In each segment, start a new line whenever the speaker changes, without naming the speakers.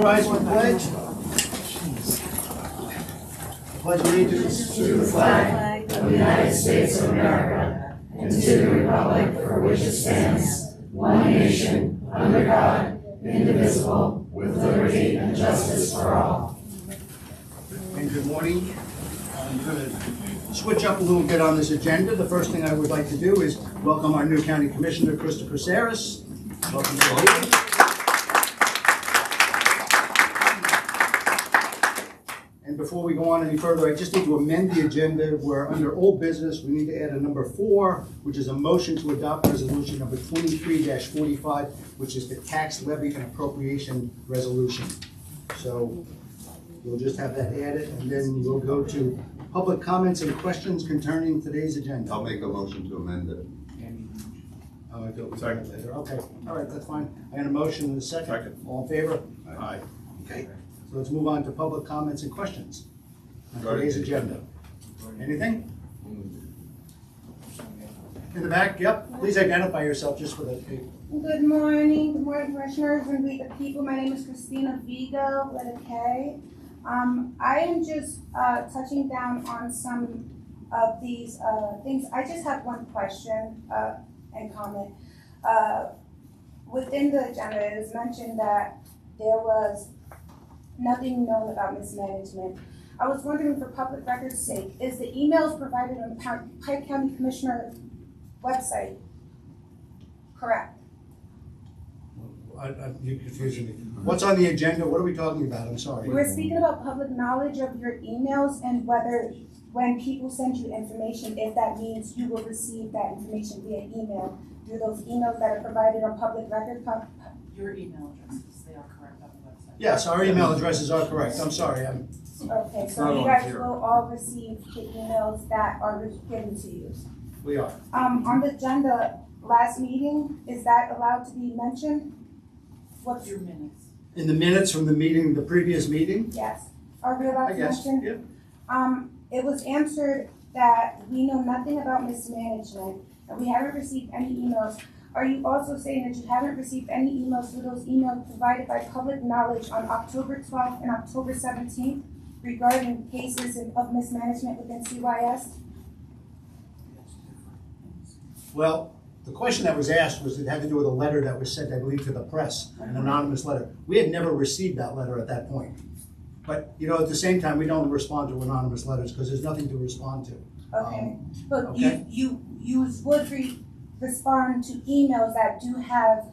Rise with pledge. Pledge allegiance
to the flag of the United States of America and to the republic for which it stands, one nation, under God, indivisible, with liberty and justice for all.
And good morning. I'm going to switch up a little bit on this agenda. The first thing I would like to do is welcome our new County Commissioner, Christopher Saris. Welcome to the meeting. And before we go on any further, I just need to amend the agenda where under old business, we need to add a number 4, which is a motion to adopt resolution number 23-45, which is the tax levy and appropriation resolution. So we'll just have that added, and then we'll go to public comments and questions concerning today's agenda.
I'll make a motion to amend it.
Oh, I thought we did it later. Okay, all right, that's fine. I got a motion and a second.
Second.
All in favor?
Aye.
Okay, so let's move on to public comments and questions on
Go ahead.
today's agenda. Anything? In the back, yep. Please identify yourself just for the people.
Good morning, commissioners and the people. My name is Christina Vigo with a K. I am just touching down on some of these things. I just have one question and comment. Within the agenda, it is mentioned that there was nothing known about mismanagement. I was wondering, for public record's sake, is the emails provided on the Pike County Commissioner website correct?
You're confusing me. What's on the agenda? What are we talking about? I'm sorry.
We're speaking about public knowledge of your emails and whether, when people send you information, if that means you will receive that information via email. Do those emails that are provided on public record
Your email addresses, they are correct on the website.
Yes, our email addresses are correct. I'm sorry.
Okay, so you guys will all receive the emails that are given to you.
We are.
On the agenda, last meeting, is that allowed to be mentioned? What's
Your minutes.
In the minutes from the meeting, the previous meeting?
Yes. Are we allowed
I
to
guess.
mention?
Yeah.
It was answered that we know nothing about mismanagement and we haven't received any emails. Are you also saying that you haven't received any emails through those emails provided by public knowledge on October 12th and October 17th regarding cases of mismanagement within CYS?
Well, the question that was asked was, it had to do with a letter that was sent, I believe, to the press, an anonymous letter. We had never received that letter at that point. But, you know, at the same time, we don't respond to anonymous letters because there's nothing to respond to.
Okay, but
okay.
you would respond to emails that do have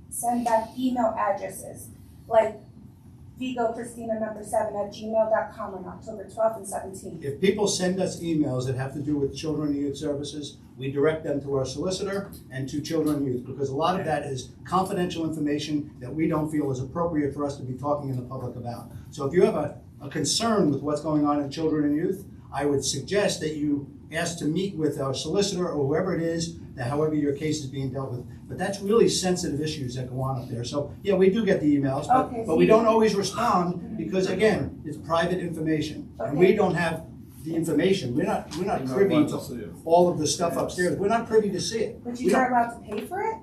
send back email addresses, like VigoChristina7@gmail.com on October 12th and 17th.
If people send us emails that have to do with children and youth services, we direct them to our solicitor and to children and youth, because a lot of that is confidential information that we don't feel is appropriate for us to be talking in the public about. So if you have a concern with what's going on in children and youth, I would suggest that you ask to meet with our solicitor or whoever it is, that however your case is being dealt with. But that's really sensitive issues that go on up there. So yeah, we do get the emails, but,
Okay,
but we don't always respond because, again, it's private information. And we don't have the information. We're not privy to all of the stuff upstairs. We're not privy to see it.
But
We
you're
don't-
not allowed to pay for it?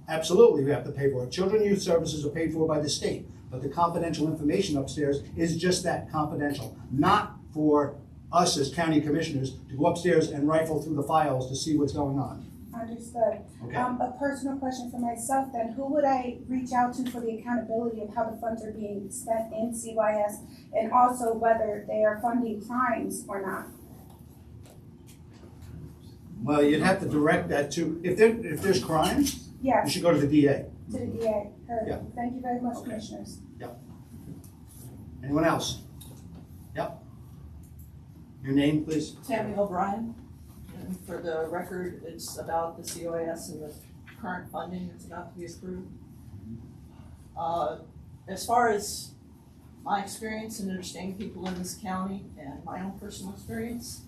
Absolutely, we have to pay for it. Children and youth services are paid for by the state, but the confidential information upstairs is just that, confidential, not for us as county commissioners to go upstairs and rifle through the files to see what's going on.
Understood.
Okay.
A personal question for myself then, who would I reach out to for the accountability of how the funds are being spent in CYS and also whether they are funding crimes or not?
Well, you'd have to direct that to, if there's crimes, you
Yes,
should go to the DA.
to the DA. Heard.
Yeah.
Thank you very much,
Okay.
commissioners.
Anyone else? Yep. Your name, please?
Tammy O'Brien, and for the record, it's about the COIS and the current funding that's about to be approved. As far as my experience in understanding people in this county and my own personal experience,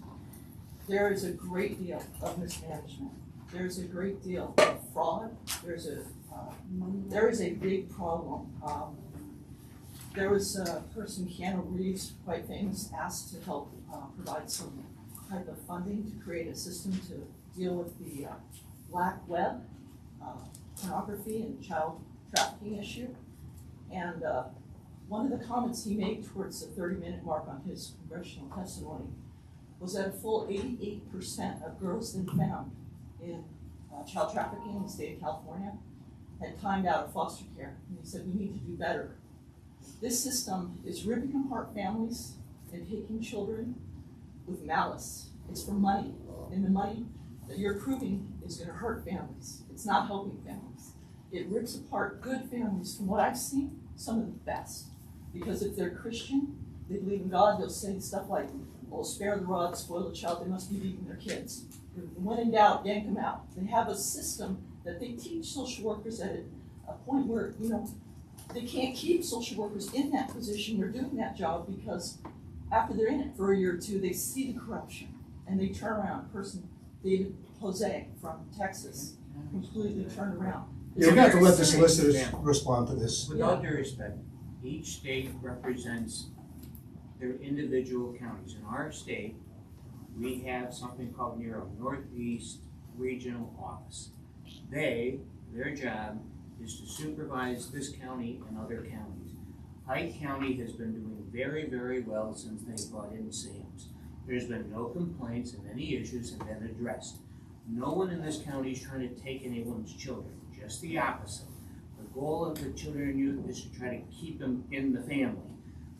there is a great deal of mismanagement. There's a great deal of fraud. There is a big problem. There was a person, Keanu Reeves, quite famous, asked to help provide some type of funding to create a system to deal with the black web, pornography and child trafficking issue. And one of the comments he made towards the 30-minute mark on his congressional testimony was that a full 88% of girls that found in child trafficking in the state of California had timed out of foster care. And he said, we need to do better. This system is ripping apart families and taking children with malice. It's for money, and the money that you're proving is going to hurt families. It's not helping families. It rips apart good families. From what I've seen, some of the best. Because if they're Christian, they believe in God, they'll say stuff like, oh, spare the rod, spoil the child, they must be beating their kids. When in doubt, yank them out. They have a system that they teach social workers at a point where, they can't keep social workers in that position or doing that job because after they're in it for a year or two, they see the corruption and they turn around. David Jose from Texas, completely turned around.
You're going to have to let the solicitors respond to this.
With all due respect, each state represents their individual counties. In our state, we have something called NERO, Northeast Regional Office. Their job is to supervise this county and other counties. Pike County has been doing very, very well since they brought in SAMs. There's been no complaints and any issues have been addressed. No one in this county is trying to take anyone's children, just the opposite. The goal of the children and youth is to try to keep them in the family.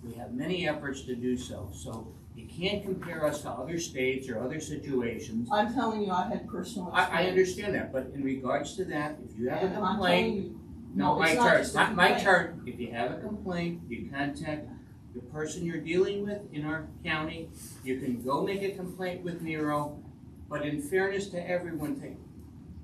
We have many efforts to do so. So you can't compare us to other states or other situations.
I'm telling you, I had personal experience.
I understand that, but in regards to that, if you have a
And I'm telling
complaint,
you,
no,
it's
my
not
turn,
just a
my
complaint.
turn. If you have a complaint, you contact the person you're dealing with in our county. You can go make a complaint with NERO, but in fairness to everyone,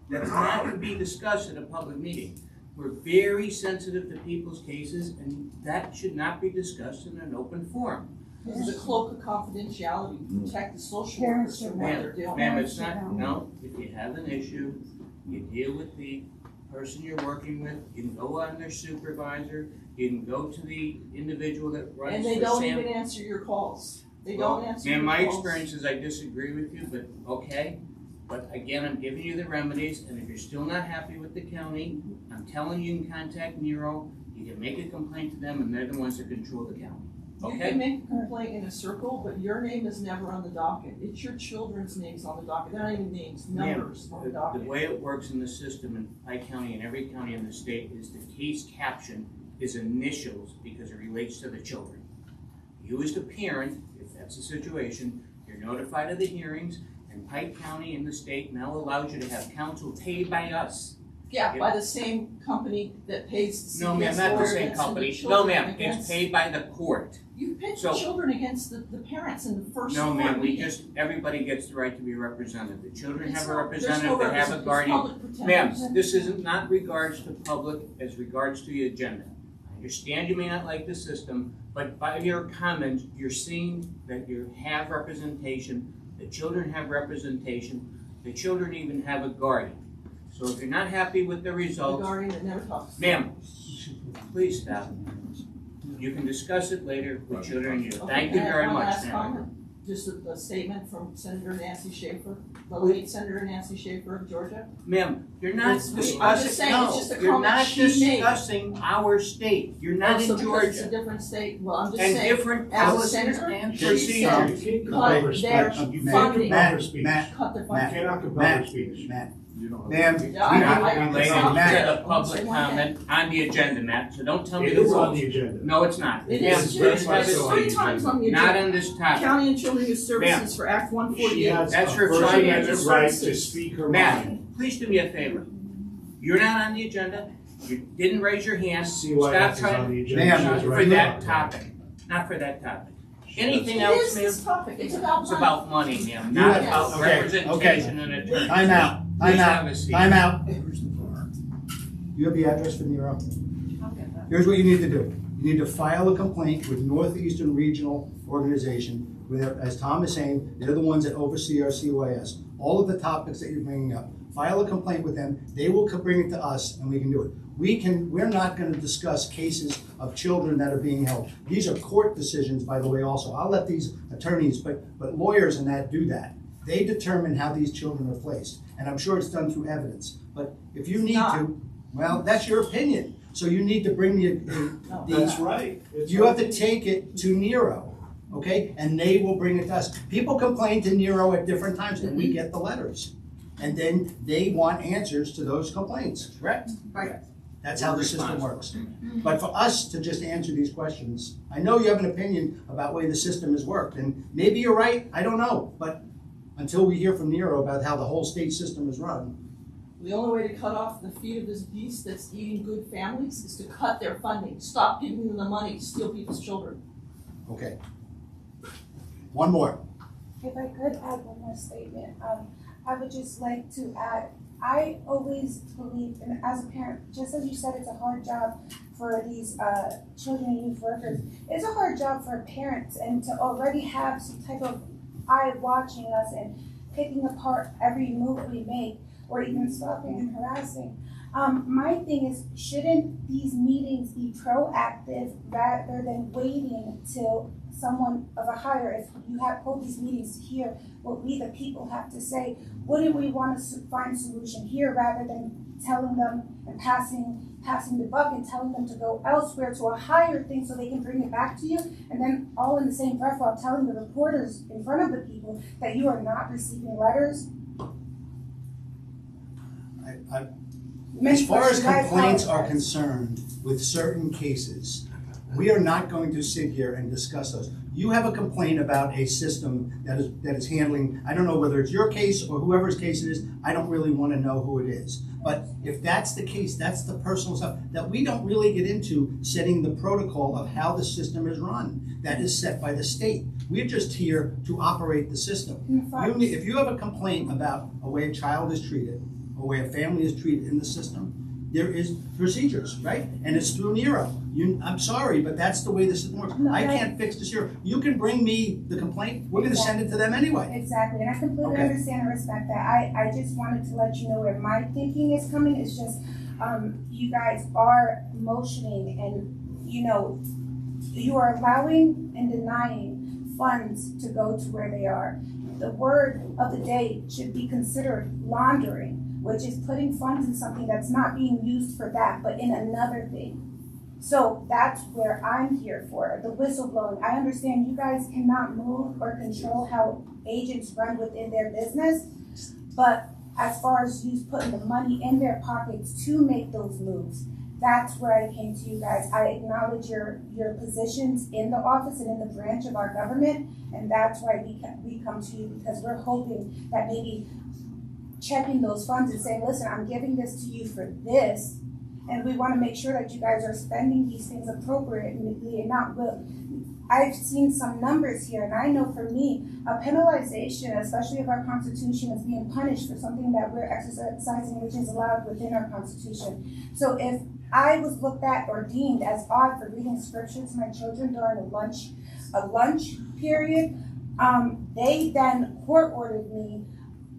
that's not to be discussed at a public meeting. We're very sensitive to people's cases, and that should not be discussed in an open forum.
This is a cloak of confidentiality to protect the social workers from what they're doing.
Ma'am, it's not, no, if you have an issue, you deal with the person you're working with, you can go on their supervisor, you can go to the individual that runs
And
the
they don't
SAM.
even answer your calls. They
Well,
don't answer your
ma'am,
calls.
my experience is I disagree with you, but okay. But again, I'm giving you the remedies, and if you're still not happy with the county, I'm telling you, you can contact NERO, you can make a complaint to them, and they're the ones that control the county.
You
Okay?
can make a complaint in a circle, but your name is never on the docket. It's your children's names on the docket. They're not even names, numbers on the
The
docket.
way it works in the system in Pike County and every county in the state is the case caption is initials because it relates to the children. You as the parent, if that's the situation, you're notified of the hearings, and Pike County in the state now allows you to have counsel paid by us.
Yeah, by the same company that pays the
No, ma'am,
CPS
not the
lawyer
same
against the
company. No,
children
ma'am, it's
against-
paid by the court.
You pitch
So-
the children against the parents in the first
No,
court
ma'am, we
meeting.
everybody gets the right to be represented. The children
It's
have a
not- there's
representative,
no
they have a
representative. It's
guardian.
public protection.
Ma'am, this isn't not regards to public as regards to the agenda. I understand you may not like the system, but by your comments, you're seeing that you have representation, the children have representation, the children even have a guardian. So if you're not happy with the
The
results,
guardian that never talks.
ma'am, please stop. You can discuss it later with children and youth. Thank you
Okay,
very
one
much,
last
ma'am.
comment. Just a statement from Senator Nancy Schaefer, the late Senator Nancy Schaefer of Georgia.
Ma'am, you're not
It's- I'm
discussing,
just saying, it's just a
you're
comment
not
she made.
discussing our state. You're not
Oh, so
in
because it's a
Georgia.
different state, well, I'm just
And
saying,
different
as a
policies
senator,
and
she
procedures.
said, cut their
Matt,
funding,
Matt,
cut their
Matt,
funding.
Cannot compel
Matt,
their speech.
Matt,
You don't.
ma'am,
Yeah, I-
Not related
Matt.
to the public comment on the agenda, Matt, so don't tell me
It
the
is on
rules.
the agenda.
No, it's not.
It
Ma'am,
is,
please
That's
it's
why
have
it's
it-
so on
three
the
times on the
Not
agenda.
on this topic.
County and Children Youth
Ma'am.
Services for Act one
She
forty-eight.
has
That's
a
her
First
Friday
Amendment
night.
right to speak her
Matt,
mind.
please do me a favor. You're not on the agenda. You didn't raise your hand.
CYS
Stop
is
trying
on the
Ma'am,
agenda. She has
for
right
that
to-
topic. Not for that topic.
She
Anything
It
else,
is this
ma'am?
topic, it's about
It's
money.
about money, ma'am,
You
not
have-
about
okay,
representation and attorney.
time out,
Please
time
have a
out,
seat.
time out. You have the address for NERO? Here's what you need to do. You need to file a complaint with Northeastern Regional Organization, where, as Tom is saying, they're the ones that oversee our CYS. All of the topics that you're bringing up, file a complaint with them, they will bring it to us and we can do it. We're not gonna discuss cases of children that are being held. These are court decisions, by the way, also. I'll let these attorneys, but lawyers and that do that. They determine how these children are placed, and I'm sure it's done through evidence. But if you need
not.
to, well, that's your opinion. So you need to bring
That's right. It's
you have
right.
to take it to Nero, okay? And they will bring it to us. People complain to Nero at different times, and we get the letters. And then they want answers to those complaints, correct?
Right.
That's how the system works. But for us to just answer these questions, I know you have an opinion about the way the system has worked, and maybe you're right, I don't know. But until we hear from Nero about how the whole state system is run,
The only way to cut off the feet of this beast that's eating good families is to cut their funding, stop giving them the money, steal people's children.
okay. One more.
If I could add one more statement, I would just like to add, I always believe, and as a parent, just as you said, it's a hard job for these children and youth workers. It's a hard job for parents, and to already have some type of eye watching us and picking apart every move we make, or even stalking and harassing. My thing is, shouldn't these meetings be proactive rather than waiting till someone of a higher, if you hold these meetings to hear what we the people have to say, wouldn't we want to find a solution here rather than telling them and passing the buck and telling them to go elsewhere to a higher thing so they can bring it back to you, and then all in the same breath while telling the reporters in front of the people that you are not receiving letters?
As far as complaints are concerned with certain cases, we are not going to sit here and discuss those. You have a complaint about a system that is handling, I don't know whether it's your case or whoever's case it is, I don't really want to know who it is. But if that's the case, that's the personal stuff that we don't really get into, setting the protocol of how the system is run. That is set by the state. We're just here to operate the system. If you have a complaint about a way a child is treated, or way a family is treated in the system, there is procedures, right? And it's through Nero. I'm sorry, but that's the way the system works.
No,
I can't fix this here. You can bring me the complaint, we're gonna send it to them anyway.
Exactly, and I completely
Okay.
understand and respect that. I just wanted to let you know where my thinking is coming. It's just, you guys are motioning and, you are allowing and denying funds to go to where they are. The word of the day should be considered laundering, which is putting funds in something that's not being used for that, but in another thing. So that's where I'm here for, the whistleblowing. I understand you guys cannot move or control how agents run within their business, but as far as you putting the money in their pockets to make those moves, that's where I came to you guys. I acknowledge your positions in the office and in the branch of our government, and that's why we come to you, because we're hoping that maybe checking those funds and saying, listen, I'm giving this to you for this, and we want to make sure that you guys are spending these things appropriately and not will. I've seen some numbers here, and I know for me, a penalization, especially of our Constitution, is being punished for something that we're exercising, which is allowed within our Constitution. So if I was looked at or deemed as odd for reading scripture to my children during a lunch period, they then court ordered me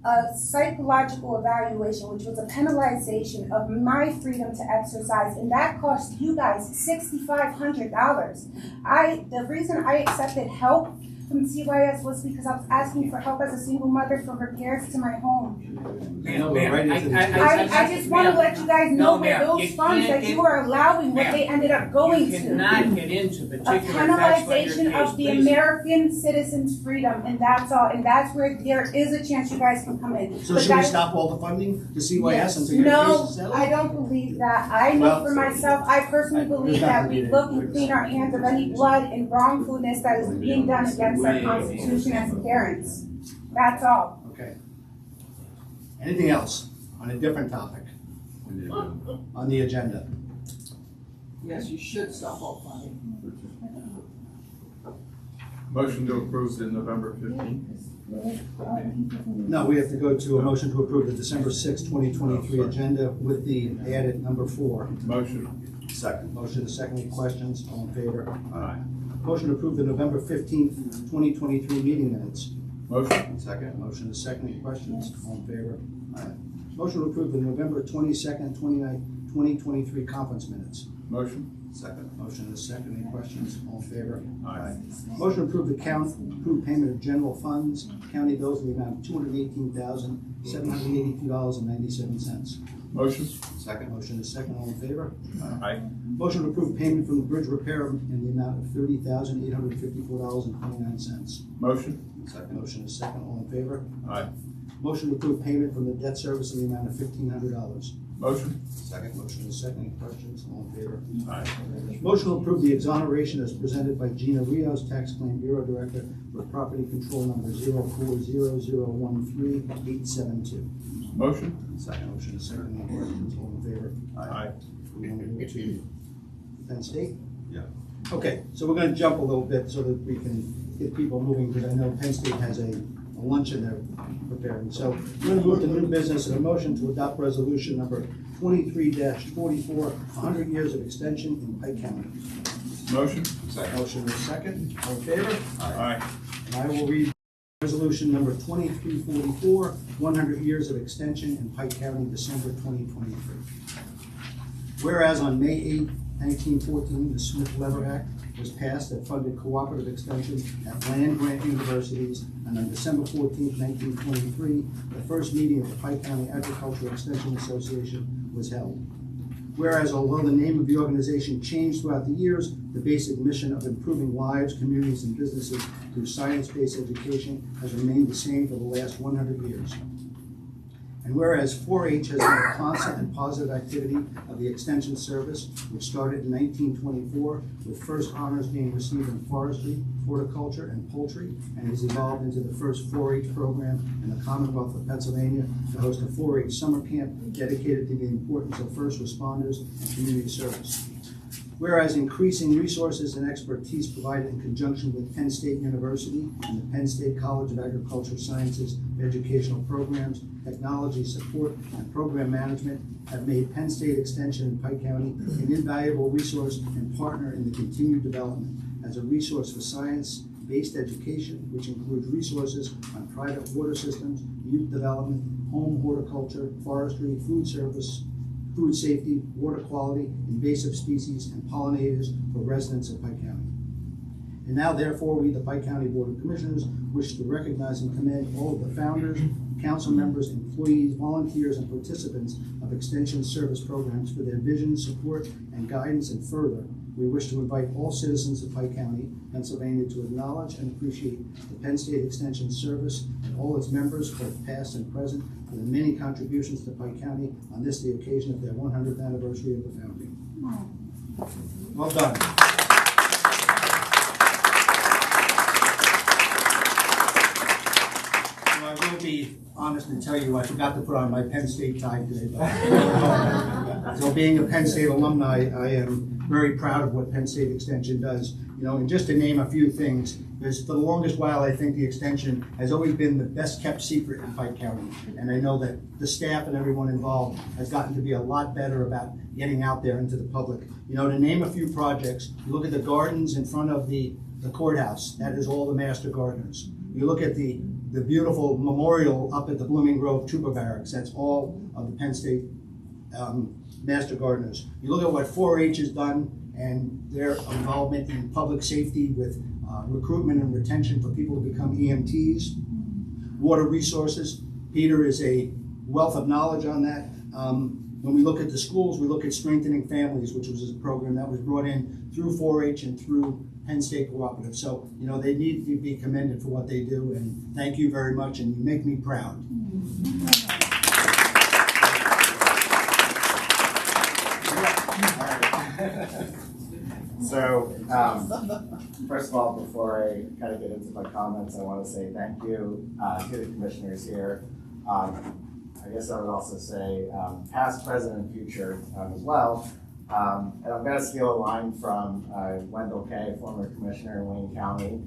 a psychological evaluation, which was a penalization of my freedom to exercise, and that cost you guys $6,500. The reason I accepted help from CYS was because I was asking for help as a single mother for repairs to my home. I just want to let you guys know where those funds that you are allowing, what they ended up going
You
to.
cannot get into
A
particular facts on your
penalization
case,
of the
please.
American citizen's freedom, and that's all, and that's where there is a chance you guys can come in.
So
But
should we
that-
stop all the funding to CYS until your case
No,
is settled?
I don't believe that. I know
Well,
for myself, I personally believe that we look and clean our hands of any blood and wrongfulness that is being done against our Constitution as parents. That's all.
Okay. Anything else on a different topic on the agenda?
Yes, you should stop all funding.
Motion to approve the November 15th.
No, we have to go to a motion to approve the December 6, 2023 agenda with the added number 4.
Motion.
Second. Motion to second. Any questions? All in favor?
Aye.
Motion to approve the November 15th, 2023 meeting minutes.
Motion.
Second. Motion to second. Any questions? All in favor? Aye. Motion to approve the November 22nd, 2023 conference minutes.
Motion.
Second. Motion is second. Any questions? All in favor?
Aye.
Motion to approve approve payment of general funds, county bills in the amount of $218,782.97.
Motion.
Second. Motion is second. All in favor?
Aye.
Motion to approve payment from the bridge repair in the amount of $30,854.29.
Motion.
Second. Motion is second. All in favor?
Aye.
Motion to approve payment from the debt service in the amount of $1,500.
Motion.
Second. Motion is second. Any questions? All in favor?
Aye.
Motion to approve the exoneration as presented by Gina Rios, Tax Claim Bureau Director, for property control number 040013872.
Motion.
Second. Motion is second. Any questions? All in favor?
Aye.
We want to go to Penn State?
Yeah.
Okay, so we're gonna jump a little bit so that we can get people moving, because I know Penn State has a luncheon they're preparing. So we're gonna move to new business and a motion to adopt resolution number 23-44, 100 years of extension in Pike County.
Motion.
Second. Motion is second. All in favor?
Aye.
And I will read resolution number 2344, 100 years of extension in Pike County, December 2023. Whereas on May 8, 1914, the Smith-Lever Act was passed that funded cooperative extension at land-grant universities, and on December 14, 1923, the first meeting of the Pike County Agricultural Extension Association was held. Whereas although the name of the organization changed throughout the years, the basic mission of improving lives, communities, and businesses through science-based education has remained the same for the last 100 years. And whereas 4-H has been a constant and positive activity of the Extension Service, which started in 1924, with first honors being received in forestry, horticulture, and poultry, and has evolved into the first 4-H program in the Commonwealth of Pennsylvania to host a 4-H summer camp dedicated to the importance of first responders and community service. Whereas increasing resources and expertise provided in conjunction with Penn State University and the Penn State College of Agricultural Sciences educational programs, technology support, and program management have made Penn State Extension in Pike County an invaluable resource and partner in the continued development as a resource for science-based education, which includes resources on private water systems, youth development, home horticulture, forestry, food service, food safety, water quality, invasive species, and pollinators for residents of Pike County. And now, therefore, we, the Pike County Board of Commissioners, wish to recognize and commend all of the founders, council members, employees, volunteers, and participants of Extension Service programs for their vision, support, and guidance. And further, we wish to invite all citizens of Pike County, Pennsylvania, to acknowledge and appreciate the Penn State Extension Service and all its members, both past and present, for the many contributions to Pike County on this, the occasion of their 100th anniversary of the founding. Well done. So I will be honest and tell you, I forgot to put on my Penn State tie today. So being a Penn State alumni, I am very proud of what Penn State Extension does. You know, and just to name a few things, because for the longest while, I think the extension has always been the best kept secret in Pike County. And I know that the staff and everyone involved has gotten to be a lot better about getting out there into the public. You know, to name a few projects, you look at the gardens in front of the courthouse, that is all the master gardeners. You look at the beautiful memorial up at the Blooming Grove Trooper Barracks, that's all of the Penn State master gardeners. You look at what 4-H has done and their involvement in public safety with recruitment and retention for people to become EMTs, water resources. Peter is a wealth of knowledge on that. When we look at the schools, we look at strengthening families, which was a program that was brought in through 4-H and through Penn State Cooperative. So, you know, they need to be commended for what they do, and thank you very much, and you make me proud.
So, first of all, before I kind of get into my comments, I want to say thank you to the commissioners here. I guess I would also say past, present, and future as well. And I'm going to steal a line from Wendell Kay, former commissioner in Wayne County,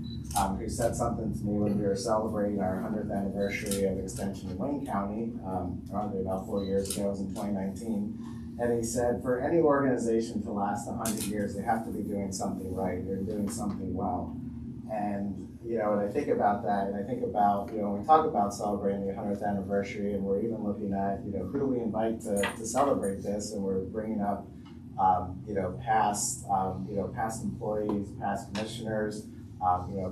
who said something to me when we were celebrating our 100th anniversary of extension in Wayne County, probably about 4 years ago, it was in 2019. And he said, for any organization to last 100 years, they have to be doing something right. They're doing something well. And, you know, when I think about that, and I think about, you know, when we talk about celebrating the 100th anniversary, and we're even looking at, you know, who do we invite to celebrate this, and we're bringing up past employees, past commissioners,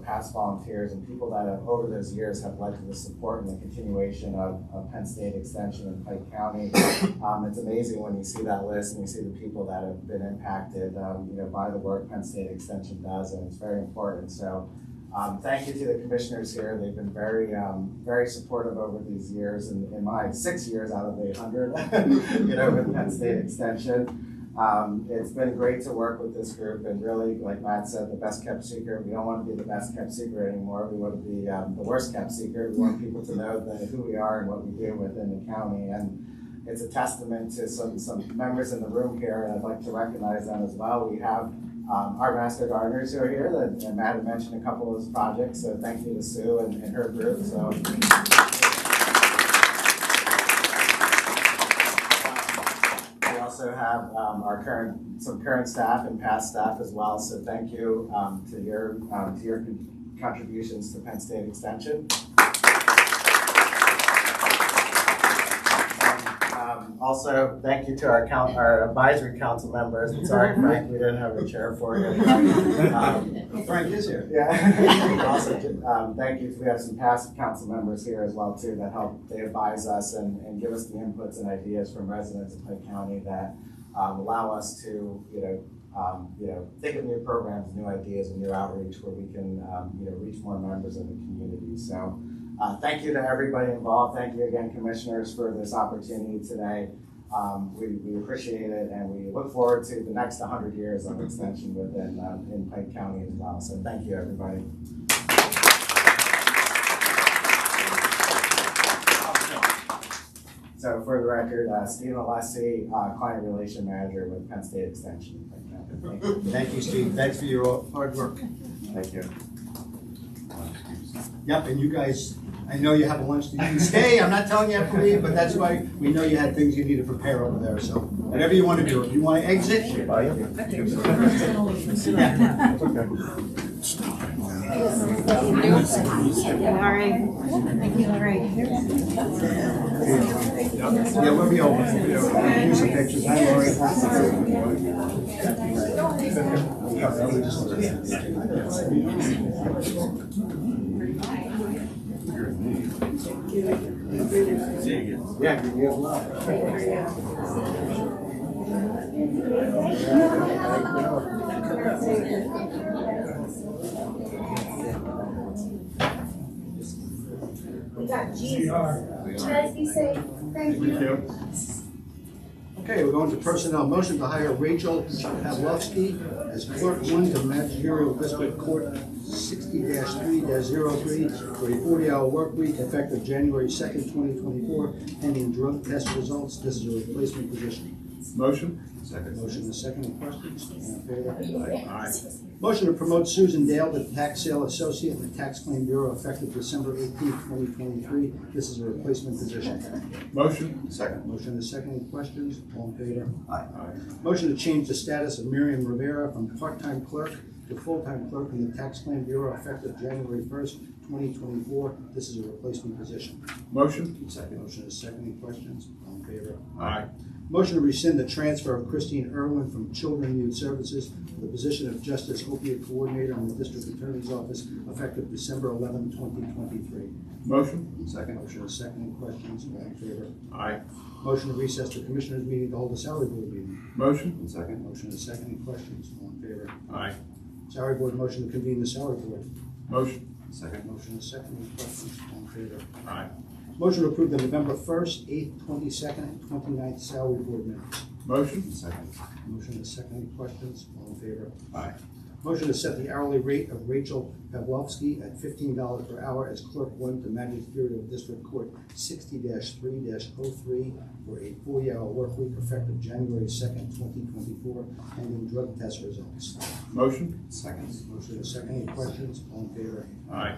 past volunteers, and people that have, over those years, have led to the support and the continuation of Penn State Extension in Pike County. It's amazing when you see that list and you see the people that have been impacted, by the work Penn State Extension does, and it's very important. So, thank you to the commissioners here. They've been very, very supportive over these years, and in my 6 years out of the 100, with Penn State Extension. It's been great to work with this group, and really, like Matt said, the best kept secret. We don't want to be the best kept secret anymore. We want to be the worst kept secret. We want people to know who we are and what we do within the county. And it's a testament to some members in the room here, and I'd like to recognize them as well. We have our master gardeners who are here, and Matt had mentioned a couple of those projects, so thank you to Sue and her group. So. We also have some current staff and past staff as well, so thank you to your contributions to Penn State Extension. Also, thank you to our advisory council members. I'm sorry, Frank, we didn't have a chair for you.
Frank is here.
Yeah. Also, thank you. We have some past council members here as well too that help. They advise us and give us the inputs and ideas from residents of Pike County that allow us to, think of new programs, new ideas, and new outreach where we can, reach more members of the community. So. Thank you to everybody involved. Thank you again, commissioners, for this opportunity today. We appreciate it, and we look forward to the next 100 years of extension within in Pike County as well. So thank you, everybody. So for the record, Stephen Alessi, Client Relation Manager with Penn State Extension in Pike County.
Thank you, Steve. Thanks for your hard work.
Thank you.
Yep, and you guys, I know you have a lunch. You can stay. I'm not telling you have to leave, but that's why we know you had things you need to prepare over there. So whatever you want to do. If you want to exit, yeah, we'll be over. Do some pictures. Yeah, you as well.
We got Jesus. Guys, be safe. Thank you.
Okay, we're going to personnel. Motion to hire Rachel Pavlovsky as Clerk 1 to Managerial District Court 60-3-03 for a 40-hour work week effective January 2nd, 2024, pending drug test results. This is a replacement position.
Motion?
Second.
Motion is second. Any questions? All in favor?
Aye.
Motion to promote Susan Dale to Tax Sale Associate in the Tax Claim Bureau effective December 18th, 2023. This is a replacement position.
Motion?
Second.
Motion is second. Any questions? All in favor?
Aye.
Motion to change the status of Miriam Rivera from part-time clerk to full-time clerk in the Tax Claim Bureau effective January 1st, 2024. This is a replacement position.
Motion?
Second. Motion is second. Any questions? All in favor?
Aye.
Motion to rescind the transfer of Christine Irwin from Children and Youth Services to the position of Justice Opiate Coordinator in the District Attorney's Office effective December 11, 2023.
Motion?
Second. Motion is second. Any questions? All in favor?
Aye.
Motion to recess the Commissioners' meeting to hold a salary board meeting.
Motion?
Second. Motion is second. Any questions? All in favor?
Aye.
Salary board motion to convene the salary board.
Motion?
Second. Motion is second. Any questions? All in favor?
Aye.
Motion to approve the November 1st, 8th, 22nd, and 29th salary board minutes.
Motion?
Second. Motion is second. Any questions? All in favor?
Aye.
Motion to set the hourly rate of Rachel Pavlovsky at $15 per hour as Clerk 1 to Magisterial District Court 60-3-03 for a 40-hour work week effective January 2nd, 2024, pending drug test results.
Motion?
Second. Motion is second. Any questions? All in favor?
Aye.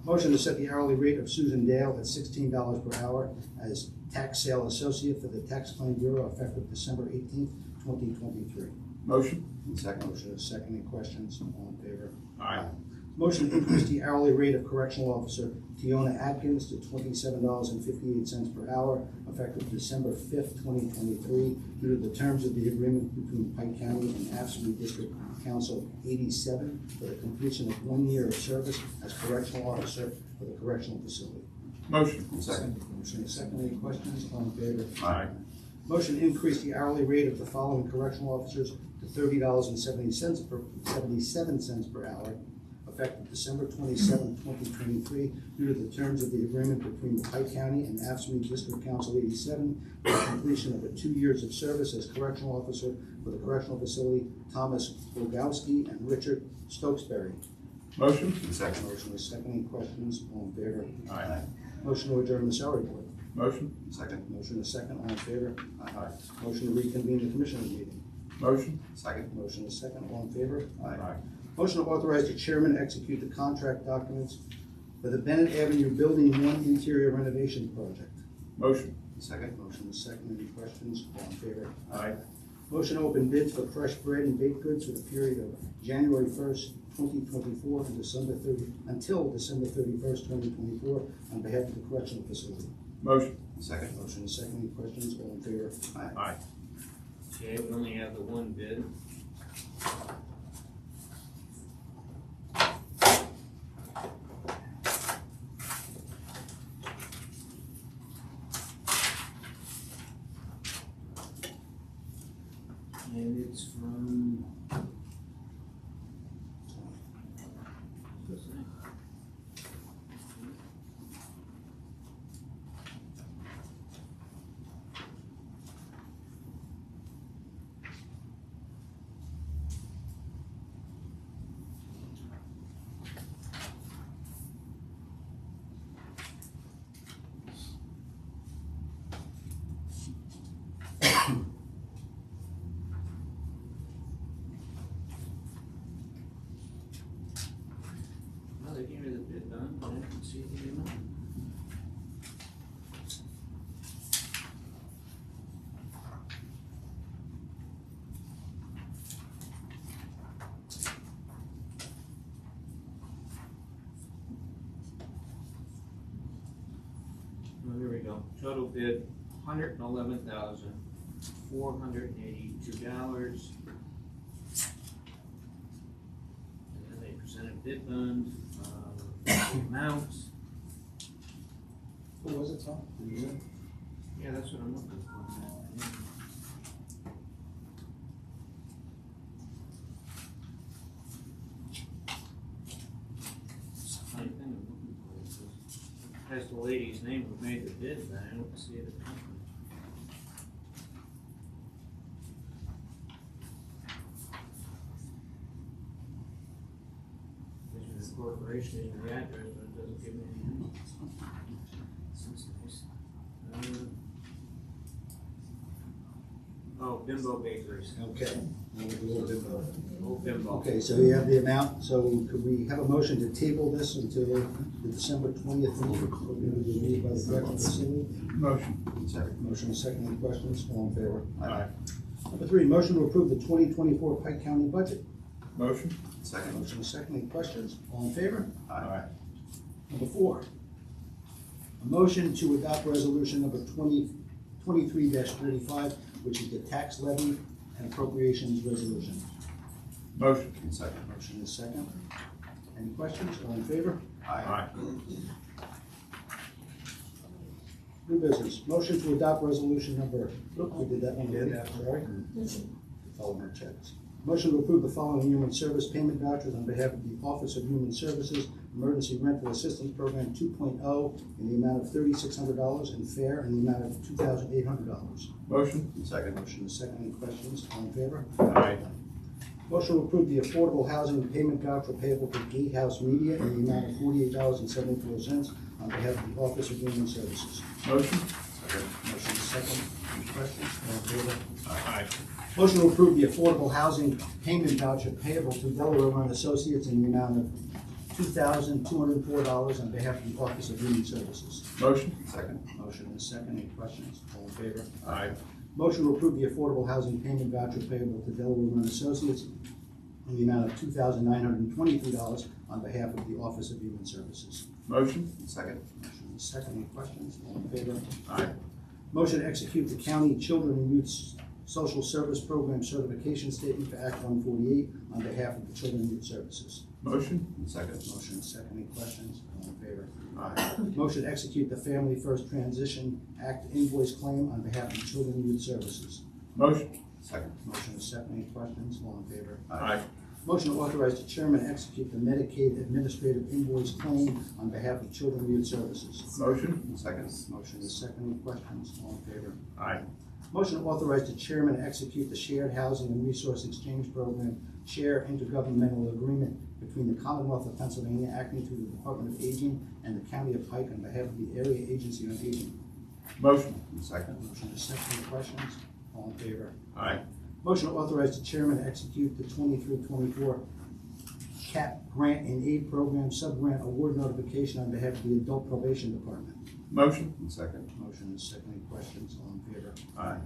Motion to set the hourly rate of Susan Dale at $16 per hour as Tax Sale Associate for the Tax Claim Bureau effective December 18th, 2023.
Motion?
Second. Motion is second. Any questions? All in favor?
Aye.
Motion to increase the hourly rate of correctional officer Tiona Atkins to $27.58 per hour, effective December 5th, 2023, due to the terms of the agreement between Pike County and AFSCME District Council 87 for the completion of 1 year of service as correctional officer for the correctional facility.
Motion.
Second.
Motion is second. Any questions? All in favor?
Aye.
Motion to increase the hourly rate of the following correctional officers to $30.77 per hour, effective December 27, 2023, due to the terms of the agreement between the Pike County and AFSCME District Council 87 for the completion of 2 years of service as correctional officer for the correctional facility, Thomas Bogowski and Richard Stokesbury.
Motion.
Second.
Motion is second. Any questions? All in favor?
Aye.
Motion to adjourn the salary board.
Motion.
Second.
Motion is second. All in favor?
Aye.
Motion to reconvene the commissioners meeting.
Motion.
Second.
Motion is second. All in favor?
Aye.
Motion to authorize the chairman to execute the contract documents for the Bennett Avenue Building 1 interior renovation project.
Motion.
Second.
Motion is second. Any questions? All in favor?
Aye.
Motion to open bids for fresh bread and baked goods for the period of January 1st, 2024 and until December 31st, 2024 on behalf of the correctional facility.
Motion.
Second.
Motion is second. Any questions? All in favor?
Aye.
Okay, we only have the one bid. And it's from. What's his name? Well, they gave me the bid done, but I didn't see the amount. Oh, here we go. Total bid, $111,482. And then they presented bid bond, the amounts.
Who was it, Tom?
Yeah, that's what I'm looking for. It's a funny thing I'm looking for. It has the lady's name who made the bid, but I don't see the company. There's the corporation and the address, but it doesn't give me anything. That's nice. Oh, Bimbo Bakeries.
Okay. We'll do a little bit of-
Oh, Bimbo.
Okay, so we have the amount, so could we have a motion to table this until the December 20th meeting? Will be reviewed by the correctional facility.
Motion.
Second.
Motion is second. Any questions? All in favor?
Aye.
Number 3, motion to approve the 2024 Pike County budget.
Motion.
Second.
Motion is second. Any questions? All in favor?
Aye.
Number 4, a motion to adopt resolution number 2023-35, which is the tax levy and appropriations resolution.
Motion.
Second.
Motion is second. Any questions? All in favor?
Aye.
New business, motion to adopt resolution number, we did that one, sorry. Follow my checks. Motion to approve the following human service payment vouchers on behalf of the Office of Human Services Emergency Rental Assistance Program 2.0 in the amount of $3,600 and FAIR in the amount of $2,800.
Motion.
Second.
Motion is second. Any questions? All in favor?
Aye.
Motion to approve the affordable housing payment voucher payable to Gatehouse Media in the amount of $48.74 on behalf of the Office of Human Services.
Motion.
Second.
Motion is second. Any questions? All in favor?
Aye.
Motion to approve the affordable housing payment voucher payable to Delaware Run Associates in the amount of $2,204 on behalf of the Office of Human Services.
Motion.
Second.
Motion is second. Any questions? All in favor?
Aye.
Motion to approve the affordable housing payment voucher payable to Delaware Run Associates in the amount of $2,923 on behalf of the Office of Human Services.
Motion.
Second.
Motion is second. Any questions? All in favor?
Aye.
Motion to execute the County Children and Youth Social Service Program Certification Statement for Act 148 on behalf of the Children and Youth Services.
Motion.
Second.
Motion is second. Any questions? All in favor?
Aye.
Motion to execute the Family First Transition Act invoice claim on behalf of Children and Youth Services.
Motion.
Second.
Motion is second. Any questions? All in favor?
Aye.
Motion to authorize the chairman to execute the Medicaid administrative invoice claim on behalf of Children and Youth Services.
Motion.
Second.
Motion is second. Any questions? All in favor?
Aye.
Motion to authorize the chairman to execute the Shared Housing and Resource Exchange Program Share Intergovernmental Agreement between the Commonwealth of Pennsylvania, acting through the Department of Aging and the County of Pike on behalf of the Area Agency on Aging.
Motion.
Second.
Motion is second. Any questions? All in favor?
Aye.
Motion to authorize the chairman to execute the 23-24 CAP Grant and Aid Program Sub-Grant Award Notification on behalf of the Adult Probation Department.
Motion.
Second.
Motion is second. Any questions? All in favor?
Aye.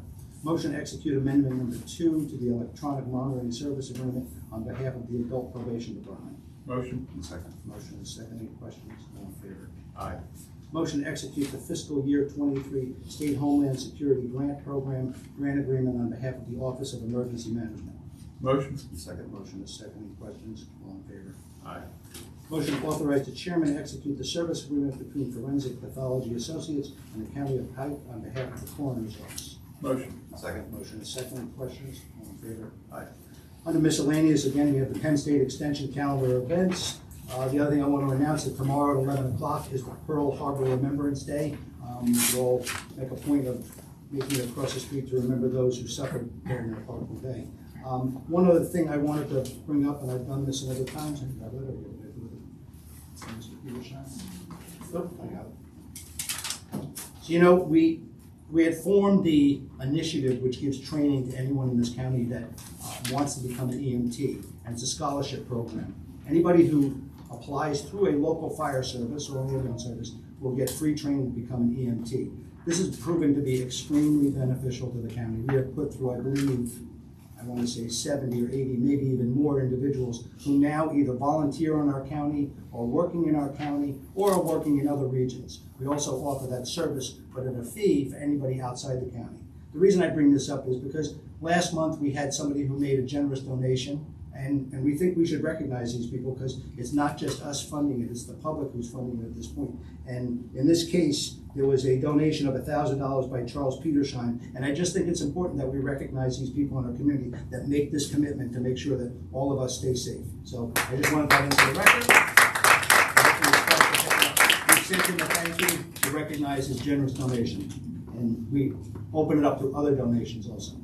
Motion to execute amendment number 2 to the Electronic Monitoring Service Agreement on behalf of the Adult Probation Department.
Motion.
Second.
Motion is second. Any questions? All in favor?
Aye.
Motion to execute the fiscal year 23 State Homeland Security Grant Program Grant Agreement on behalf of the Office of Emergency Management.
Motion.
Second.
Motion is second. Any questions? All in favor?
Aye.
Motion to authorize the chairman to execute the service agreement between Forensic Pathology Associates and the County of Pike on behalf of the Coroner's Office.
Motion.
Second.
Motion is second. Any questions? All in favor?
Aye.
Under miscellaneous, again, we have the Penn State Extension calendar events. The other thing I want to announce is tomorrow at 11 o'clock is the Pearl Harbor Remembrance Day. We'll make a point of making it across the street to remember those who suffered during that horrible day. One other thing I wanted to bring up, and I've done this at other times, and I got it over here. Mr. Peterson? Nope, I got it. So, you know, we had formed the initiative which gives training to anyone in this county that wants to become an EMT, and it's a scholarship program. Anybody who applies through a local fire service or an ambulance service will get free training to become an EMT. This has proven to be extremely beneficial to the county. We have put through, I believe, I want to say 70 or 80, maybe even more individuals who now either volunteer in our county or working in our county or are working in other regions. We also offer that service, but at a fee for anybody outside the county. The reason I bring this up is because last month we had somebody who made a generous donation, and we think we should recognize these people because it's not just us funding it, it's the public who's funding it at this point. And in this case, there was a donation of $1,000 by Charles Petershine, and I just think it's important that we recognize these people in our community that make this commitment to make sure that all of us stay safe. So I just wanted that into the record. We sent him a thank you to recognize his generous donation, and we open it up to other donations also.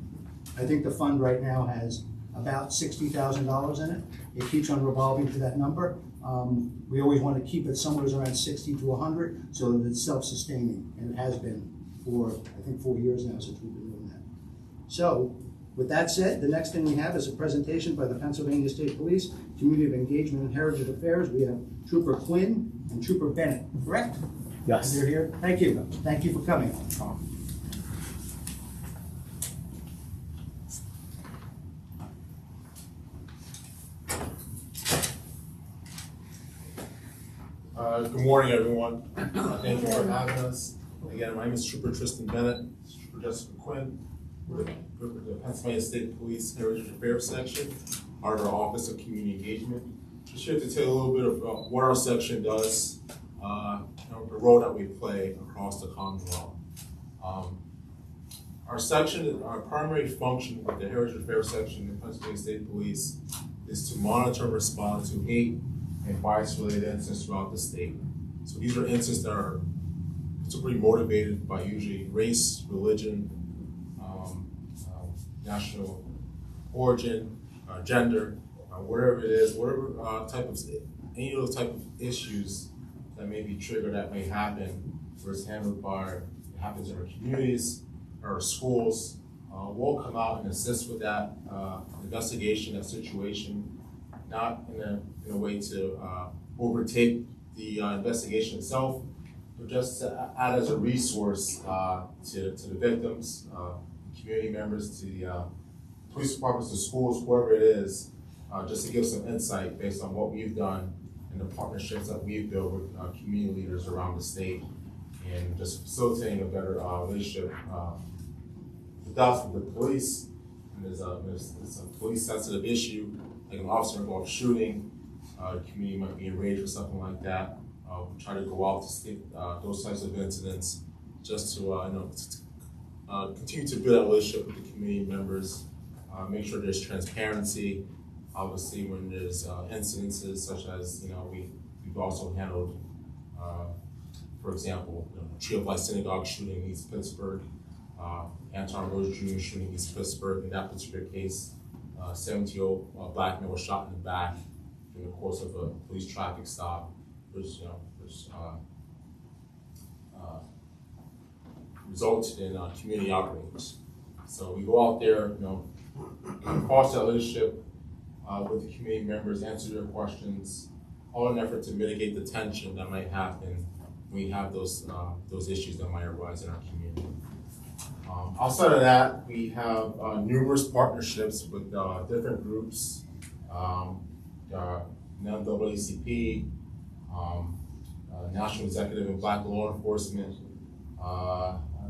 I think the fund right now has about $60,000 in it. It keeps on revolving to that number. We always want to keep it somewhere around 60 to 100 so that it's self-sustaining, and it has been for, I think, 4 years now since we've been doing that. So, with that said, the next thing we have is a presentation by the Pennsylvania State Police, Community of Engagement and Heritage Affairs. We have Trooper Quinn and Trooper Bennett, correct?
Yes.
They're here. Thank you. Thank you for coming.
Good morning, everyone. Thank you for having us. Again, my name is Trooper Tristan Bennett, Trooper Jessica Quinn, with the Pennsylvania State Police Heritage Affairs Section, part of our Office of Community Engagement. Just here to tell you a little bit about what our section does, the role that we play across the Commonwealth. Our section, our primary function with the Heritage Affairs Section in Pennsylvania State Police is to monitor and respond to hate and bias-related incidents throughout the state. So these are incidents that are particularly motivated by usually race, religion, national origin, gender, whatever it is, whatever any of those type of issues that may be triggered, that may happen, where it's handled by, it happens in our communities, our schools. We'll come out and assist with that investigation, that situation, not in a way to overtake the investigation itself, but just to add as a resource to the victims, community members, to the police departments, to schools, whoever it is, just to give some insight based on what we've done and the partnerships that we've built with community leaders around the state, and just facilitating a better relationship with us, with the police. And there's a police sensitive issue, like an officer involved shooting, community might be enraged or something like that. We try to go out to see those types of incidents, just to continue to build that relationship with the community members, make sure there's transparency. Obviously, when there's incidences such as, we've also handled, for example, Tree of Life Synagogue shooting in East Pittsburgh, Anton Rose Jr. shooting in East Pittsburgh. In that particular case, 70-year-old black man was shot in the back during the course of a police traffic stop, which resulted in community outrage. So we go out there, foster that relationship with the community members, answer their questions, all in an effort to mitigate the tension that might happen when we have those issues that might arise in our community. Outside of that, we have numerous partnerships with different groups, NAACP, National Executive in Black Law Enforcement,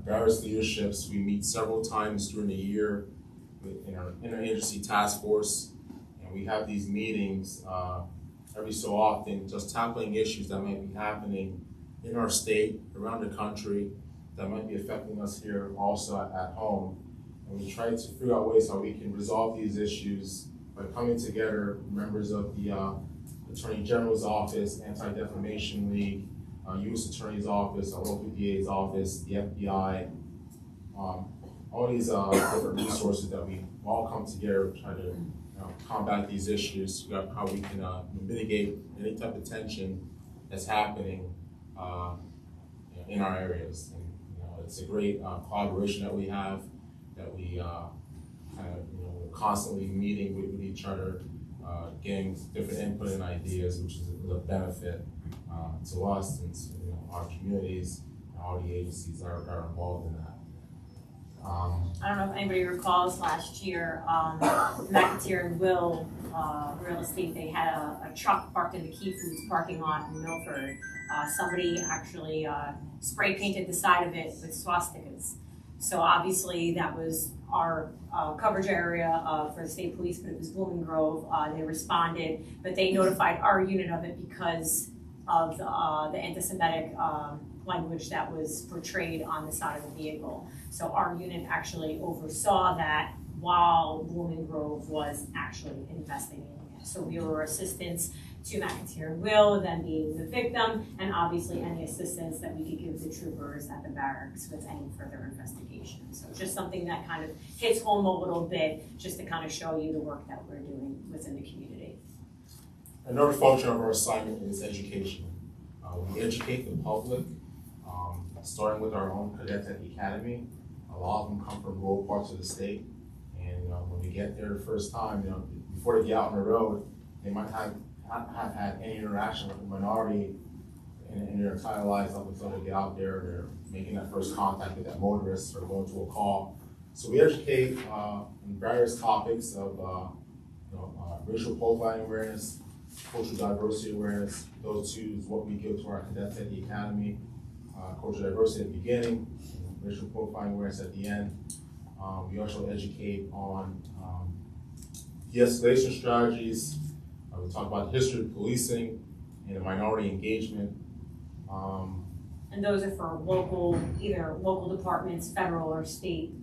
various leaderships. We meet several times during the year in our interagency task force, and we have these meetings every so often, just tackling issues that might be happening in our state, around the country, that might be affecting us here also at home. And we try to figure out ways how we can resolve these issues by coming together, members of the Attorney General's Office, Anti-Defamation League, U.S. Attorney's Office, our local DA's office, the FBI, all these different resources that we all come together to try to combat these issues, figure out how we can mitigate any type of tension that's happening in our areas. And it's a great collaboration that we have, that we we're constantly meeting with each other, getting different input and ideas, which is a benefit to us and to our communities, and all the agencies that are involved in that.
I don't know if anybody recalls last year, McAteer and Will Real Estate, they had a truck parked in the Key Foods parking lot in Milford. Somebody actually spray painted the side of it with swastikas. So obviously that was our coverage area for the state police, but it was Blooming Grove. They responded, but they notified our unit of it because of the anti-Semitic language that was portrayed on the side of the vehicle. So our unit actually oversaw that while Blooming Grove was actually investigating it. So we were assistants to McAteer and Will, them being the victim, and obviously any assistance that we could give the troopers at the barracks with any further investigation. So just something that kind of hits home a little bit, just to kind of show you the work that we're doing within the community.
Another function of our assignment is education. We educate the public, starting with our own cadets at the academy. A lot of them come from rural parts of the state, and when they get there the first time, before they get out on the road, they might have had any interaction with a minority in their entire lives up until they get out there. They're making that first contact with that motorist or going to a call. So we educate on various topics of racial profiling awareness, cultural diversity awareness. Those two is what we give to our cadets at the academy. Cultural diversity at the beginning, racial profiling awareness at the end. We also educate on de-escalation strategies. We talk about the history of policing and minority engagement.
And those are for either local departments, federal or state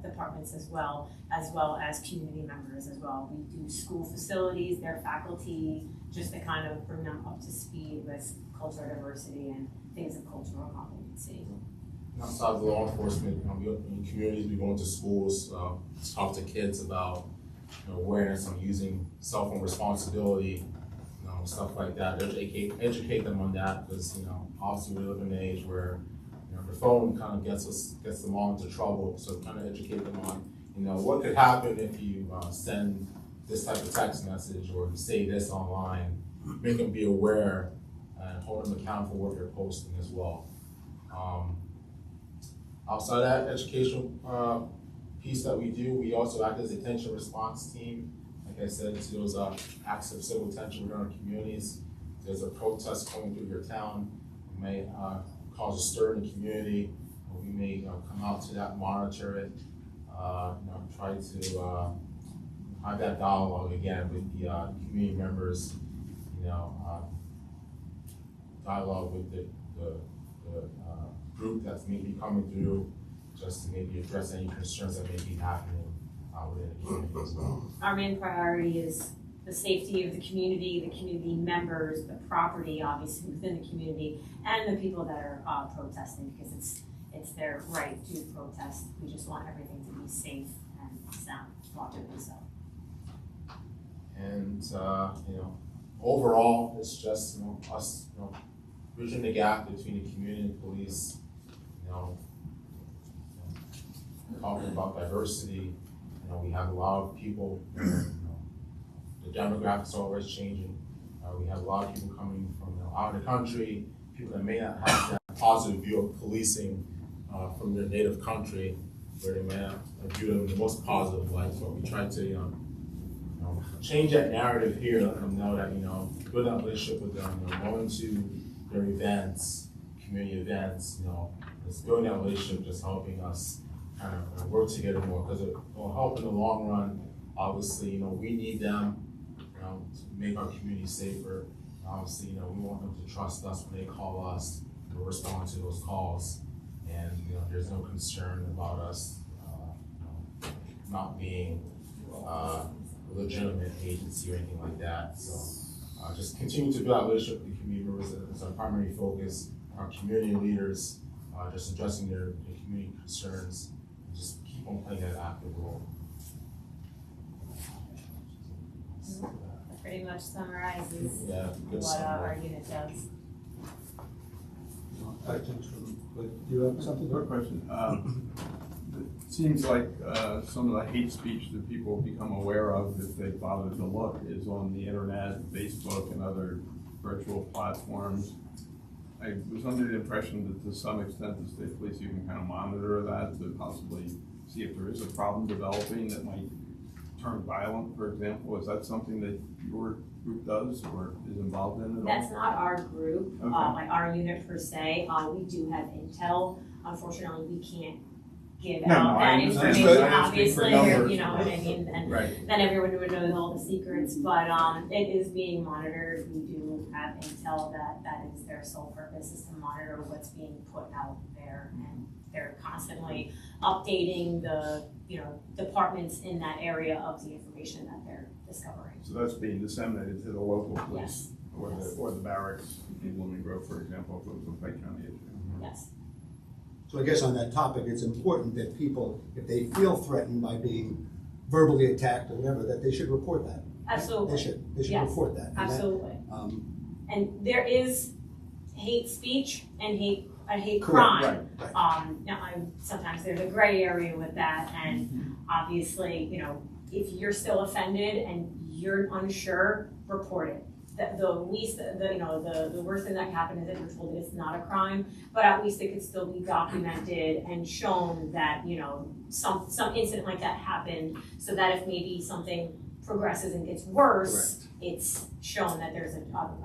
departments as well as community members as well. We do school facilities, their faculty, just to kind of bring them up to speed with cultural diversity and things of cultural competency.
Outside of law enforcement, in communities, we go into schools, talk to kids about awareness on using cell phone responsibility, stuff like that. Educate them on that, because obviously we live in an age where the phone kind of gets them all into trouble. So kind of educate them on what could happen if you send this type of text message or you say this online. Make them be aware and hold them accountable for what they're posting as well. Outside that educational piece that we do, we also act as a tension response team. Like I said, to those acts of civil tension within our communities, there's a protest going through your town, it may cause a stir in the community. We may come out to that, monitor it, try to have that dialogue again with the community members, dialogue with the group that's maybe coming through, just to maybe address any concerns that may be happening within the community as well.
Our main priority is the safety of the community members, the property obviously within the community, and the people that are protesting, because it's their right to protest. We just want everything to be safe and sound, logically so.
And overall, it's just us bridging the gap between the community and police. Talking about diversity. We have a lot of people. The demographics are always changing. We have a lot of people coming from out of the country. People that may not have that positive view of policing from their native country, where they may not view them in the most positive light. So we try to change that narrative here, let them know that build that relationship with them, going to their events, community events, just building that relationship, just helping us kind of work together more, because it will help in the long run. Obviously, we need them, to make our community safer. Obviously, we want them to trust us when they call us, to respond to those calls, and there's no concern about us not being a legitimate agency or anything like that. So just continue to build that relationship with the community members. That's our primary focus. Our community leaders, just addressing their community concerns, and just keep on playing that active role.
That pretty much summarizes
Good
what our unit does.
Do you have something?
Quick question. It seems like some of the hate speech that people become aware of, if they bother to look, is on the internet, Facebook, and other virtual platforms. I was under the impression that to some extent the state police you can kind of monitor that to possibly see if there is a problem developing that might turn violent, for example. Is that something that your group does or is involved in at all?
That's not our group,
Okay.
like our unit per se. We do have intel. Unfortunately, we can't give
No,
out
I
that
understand.
information,
I asked you for
obviously,
numbers.
you know what I mean? And
Right.
then everyone would know all the secrets, but it is being monitored. We do have intel that is their sole purpose is to monitor what's being put out there, and they're constantly updating the departments in that area of the information that they're discovering.
So that's being disseminated to the local police
Yes.
or the barracks in Blooming Grove, for example, if it was a Pike County issue.
Yes.
So I guess on that topic, it's important that people, if they feel threatened by being verbally attacked or whatever, that they should report that.
Absolutely.
They should
Yes.
report that. And that,
Absolutely. And there is hate speech and hate crime.
Correct,
Now, sometimes there's a gray area with that, and obviously, if you're still offended and you're unsure, report it. The least, the worst thing that can happen is that you're told that it's not a crime, but at least it could still be documented and shown that, some incident like that happened, so that if maybe something progresses and gets worse, it's shown that there's a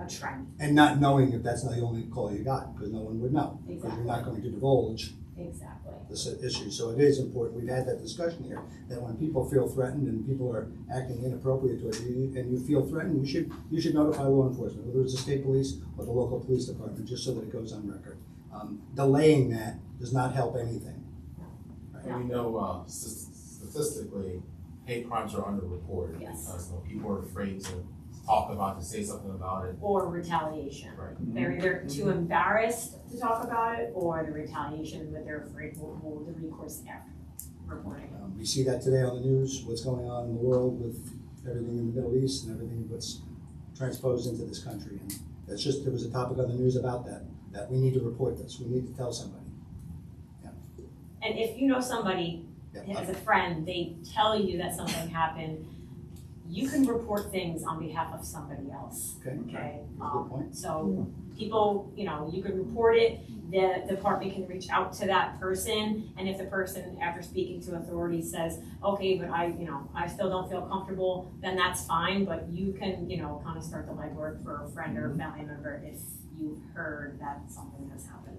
trend.
And not knowing if that's not the only call you got, because no one would know. Because
Exactly.
you're not going to divulge
Exactly.
this issue. So it is important. We've had that discussion here, that when people feel threatened and people are acting inappropriate towards you, and you feel threatened, you should notify law enforcement, whether it's the state police or the local police department, just so that it goes on record. Delaying that does not help anything.
And we know statistically, hate crimes are underreported
Yes.
because people are afraid to talk about it, to say something about it.
Or retaliation.
Right.
They're either too embarrassed to talk about it, or the retaliation that they're afraid will the recourse after reporting.
We see that today on the news, what's going on in the world with everything in the Middle East and everything that's transposed into this country. And that's just, there was a topic on the news about that we need to report this, we need to tell somebody.
And if you know somebody
Yeah.
as a friend, they tell you that something happened, you can report things on behalf of somebody else.
Okay.
Okay.
Good point.
So people, you can report it. the department can reach out to that person, and if the person, after speaking to authorities, says, okay, but I still don't feel comfortable, then that's fine, but you can, kind of start the legwork for a friend or a family member if you've heard that something has happened.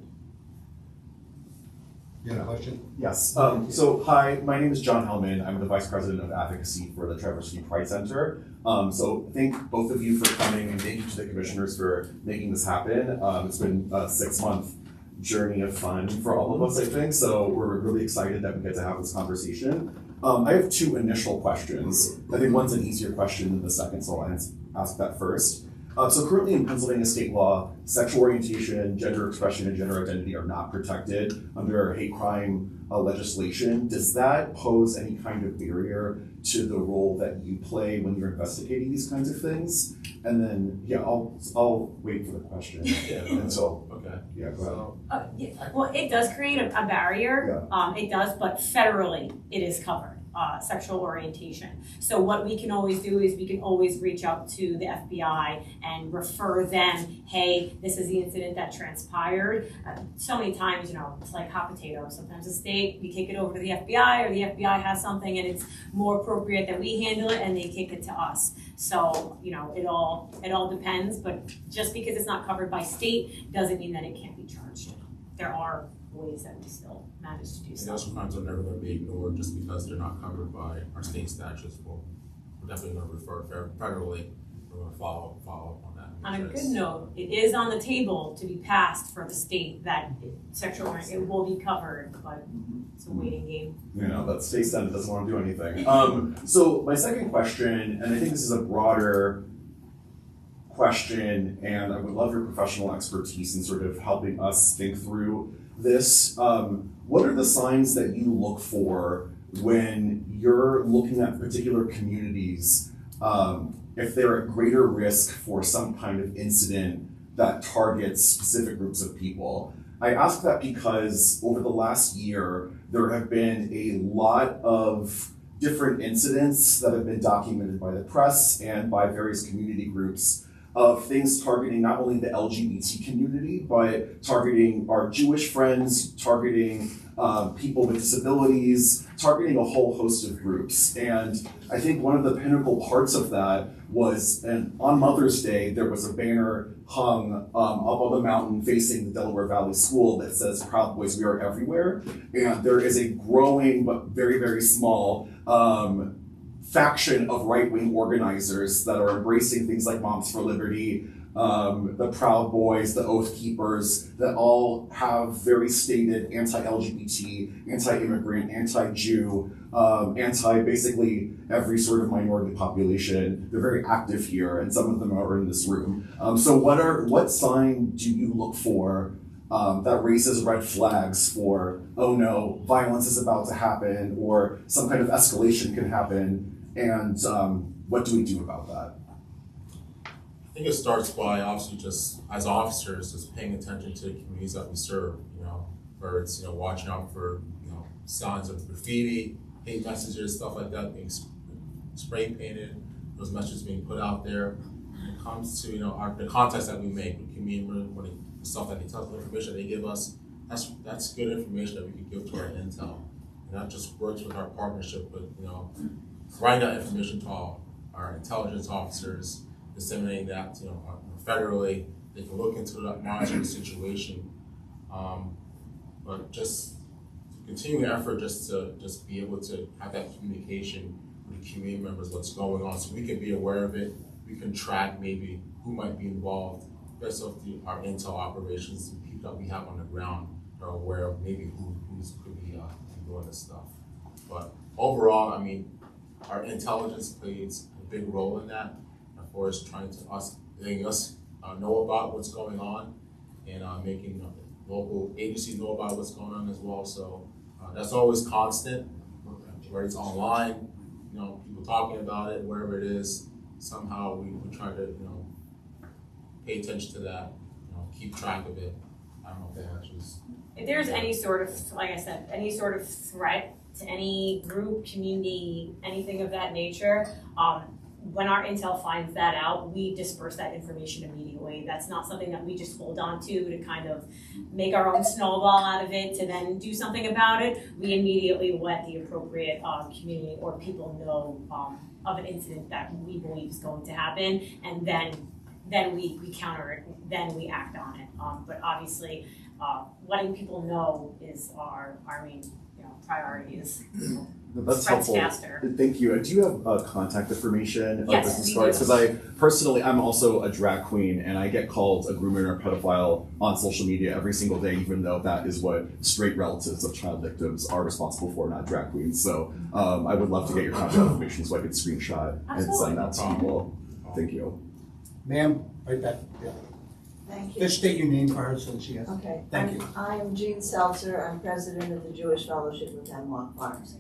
You have a question?
Yes. So hi, my name is John Hellman. I'm the Vice President of Advocacy for the Traverse City Pride Center. So thank both of you for coming, and thank you to the commissioners for making this happen. It's been a 6-month journey of fun for all of us, I think. So we're really excited that we get to have this conversation. I have 2 initial questions. I think one's an easier question than the second, so I'll ask that first. So currently in Pennsylvania state law, sexual orientation, gender expression, and gender identity are not protected under hate crime legislation. Does that pose any kind of barrier to the role that you play when you're investigating these kinds of things? And then, yeah, I'll wait for the question. Until,
Okay.
Yeah, go ahead.
Well, it does create a barrier. It does, but federally it is covered. Sexual orientation. So what we can always do is we can always reach out to the FBI and refer them, hey, this is the incident that transpired. So many times, it's like hot potatoes. Sometimes the state, we kick it over to the FBI, or the FBI has something and it's more appropriate that we handle it, and they kick it to us. So, it all depends, but just because it's not covered by state doesn't mean that it can't be charged. There are ways that we still manage to do so.
And those crimes are never going to be ignored just because they're not covered by our state statutes. We're definitely going to refer federally. We're going to follow up on that.
On a good note, it is on the table to be passed for the state that sexual orientation will be covered, but it's a waiting game.
That state senate doesn't want to do anything. So my second question, and I think this is a broader question, and I would love your professional expertise in sort of helping us think through this. What are the signs that you look for when you're looking at particular communities, if they're at greater risk for some kind of incident that targets specific groups of people? I ask that because over the last year, there have been a lot of different incidents that have been documented by the press and by various community groups of things targeting not only the LGBT community, but targeting our Jewish friends, targeting people with disabilities, targeting a whole host of groups. And I think one of the pinnacle parts of that was, and on Mother's Day, there was a banner hung up on the mountain facing the Delaware Valley School that says, "Proud Boys, we are everywhere." And there is a growing but very, very small faction of right-wing organizers that are embracing things like Moms for Liberty, the Proud Boys, the Oath Keepers, that all have very stated anti-LGBT, anti-immigrant, anti-Jew, anti-basically every sort of minority population. They're very active here, and some of them are in this room. So what sign do you look for that raises red flags for, oh no, violence is about to happen, or some kind of escalation can happen, and what do we do about that?
I think it starts by obviously just as officers, just paying attention to the communities that we serve. Where it's watching out for signs of graffiti, hate messages, stuff like that being spray painted, those messages being put out there. When it comes to the contacts that we make with community members, the stuff that they tell, the information they give us, that's good information that we can give to our intel, and that just works with our partnership with providing that information to all our intelligence officers, disseminating that federally. They can look into that, monitor the situation, but just continuing effort just to be able to have that communication with the community members, what's going on, so we can be aware of it. We can track maybe who might be involved. Rest of our intel operations, the people that we have on the ground are aware of maybe who could be doing this stuff. But overall, our intelligence plays a big role in that, as far as letting us know about what's going on, and making local agencies know about what's going on as well. So that's always constant, whether it's online, people talking about it, wherever it is. Somehow we try to pay attention to that, keep track of it. I don't know if that answers.
If there's any sort of, like I said, any sort of threat to any group, community, anything of that nature, when our intel finds that out, we disperse that information immediately. That's not something that we just hold on to kind of make our own snowball out of it to then do something about it. We immediately let the appropriate community or people know of an incident that we believe is going to happen, and then we counter it, then we act on it. But obviously, letting people know is our main priority is
That's
spreads
helpful.
faster.
Thank you. Do you have contact information
Yes,
or business
we
cards?
do.
Because I'm also a drag queen, and I get called a groomer or a pedophile on social media every single day, even though that is what straight relatives of child victims are responsible for, not drag queens. So I would love to get your contact information so I could screenshot and send that to people. Thank you.
Ma'am, right back. Yeah.
Thank you.
Just state your name for her so she has.
Okay.
Thank you.
I'm Jean Seltzer. I'm president of the Jewish Fellowship of Hemlock Farms.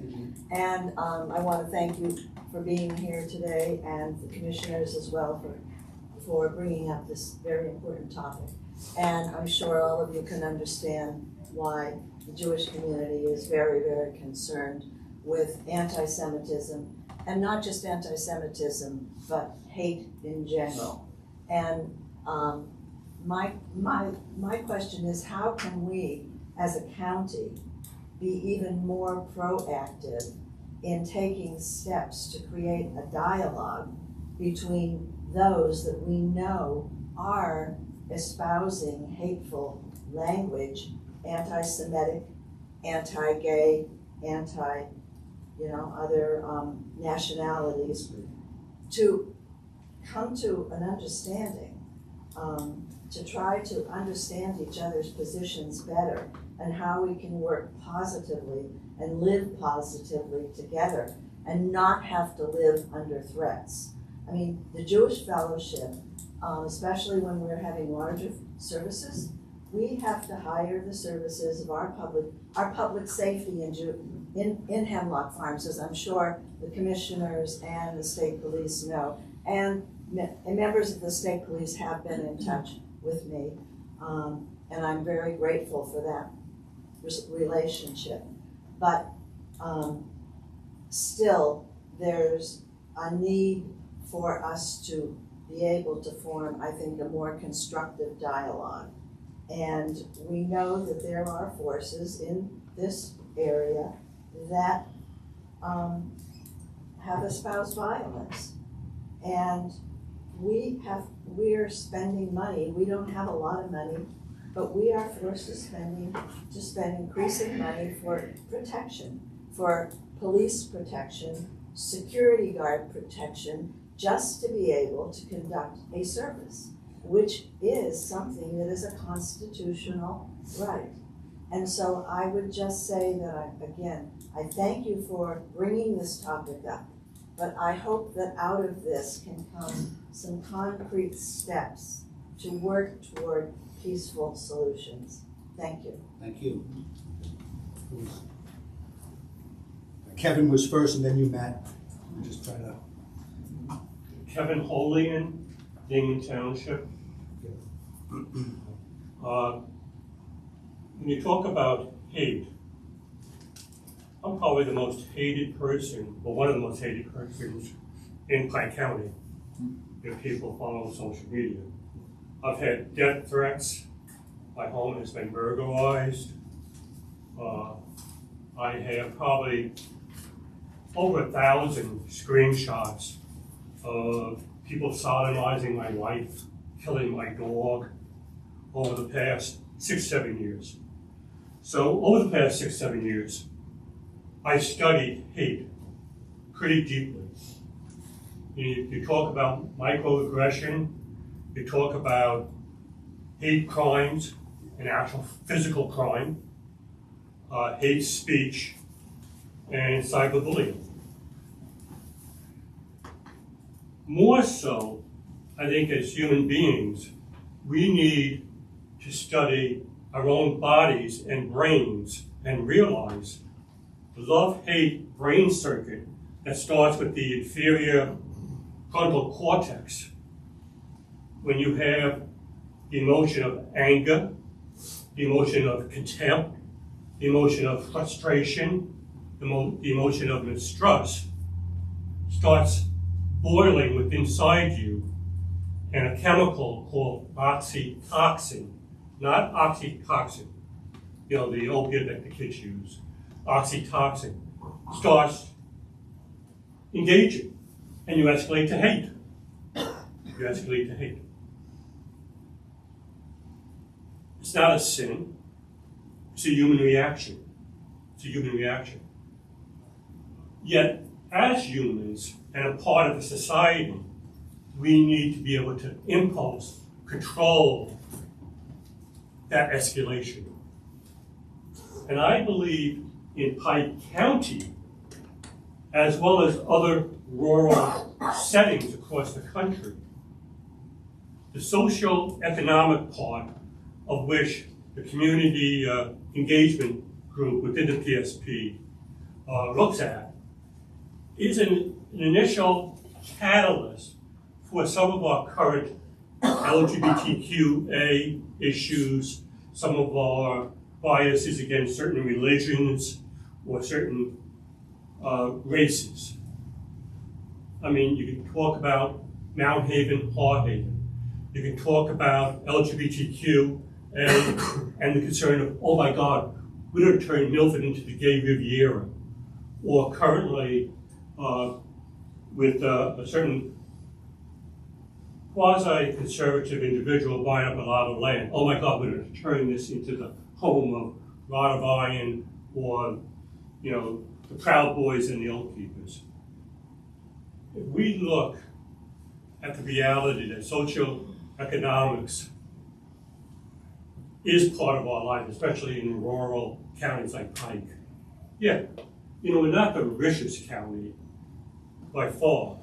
And I want to thank you for being here today, and the commissioners as well for bringing up this very important topic. And I'm sure all of you can understand why the Jewish community is very, very concerned with anti-Semitism, and not just anti-Semitism, but hate in general. And my question is, how can we as a county be even more proactive in taking steps to create a dialogue between those that we know are espousing hateful language, anti-Semitic, anti-gay, other nationalities, to come to an understanding, to try to understand each other's positions better and how we can work positively and live positively together and not have to live under threats. I mean, the Jewish Fellowship, especially when we're having larger services, we have to hire the services of our public safety in Hemlock Farms, as I'm sure the commissioners and the state police know. And members of the state police have been in touch with me, and I'm very grateful for that relationship. But still, there's a need for us to be able to form, I think, a more constructive dialogue. And we know that there are forces in this area that have espoused violence. And we're spending money. We don't have a lot of money, but we are forced to spend increasing money for protection, for police protection, security guard protection, just to be able to conduct a service, which is something that is a constitutional right. And so I would just say that, I thank you for bringing this topic up, but I hope that out of this can come some concrete steps to work toward peaceful solutions. Thank you.
Thank you. Kevin was first, and then you, Matt. I'm just trying to.
Kevin Holian, Dingman Township. When you talk about hate, I'm probably the most hated person, or one of the most hated persons in Pike County, if people follow social media. I've had death threats. My home has been burglarized. I have probably over 1,000 screenshots of people sodomizing my wife, killing my dog over the past 6-7 years. So over the past 6-7 years, I studied hate pretty deeply. You talk about microaggression, you talk about hate crimes, and actual physical crime, hate speech, and cyberbullying. More so, I think as human beings, we need to study our own bodies and brains and realize the love-hate brain circuit that starts with the inferior frontal cortex. When you have the emotion of anger, the emotion of contempt, the emotion of frustration, the emotion of mistrust, starts boiling within inside you, and a chemical called oxytocin, not oxytocin, you know, the opiate that the kids use, oxytocin, starts engaging, and you escalate to hate. You escalate to hate. It's not a sin, it's a human reaction. It's a human reaction. Yet, as humans and a part of a society, we need to be able to impulse, control that escalation. And I believe in Pike County, as well as other rural settings across the country, the social economic part of which the community engagement group within the PSP looks at is an initial catalyst for some of our current LGBTQA issues, some of our biases against certain religions or certain races. I mean, you can talk about Mount Haven, Hart Haven. You can talk about LGBTQ and the concern of, oh my God, we're going to turn Milford into the gay Riviera. Or currently, with a certain quasi-conservative individual buying up a lot of land. Oh my God, we're going to turn this into the home of Rod of Iron or, you know, the Proud Boys and the Oath Keepers. If we look at the reality that socioeconomics is part of our life, especially in rural counties like Pike. Yeah, you know, we're not the richest county by far,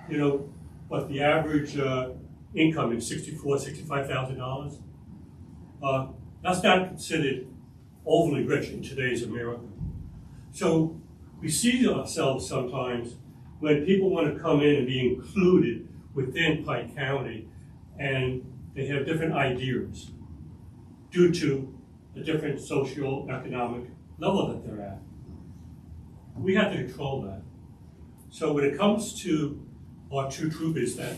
you know, but the average income is $64,000, $65,000. That's not considered overly rich in today's America. So we see ourselves sometimes when people want to come in and be included within Pike County, and they have different ideas due to the different socio-economic level that they're at. We have to control that. So when it comes to our two troopers that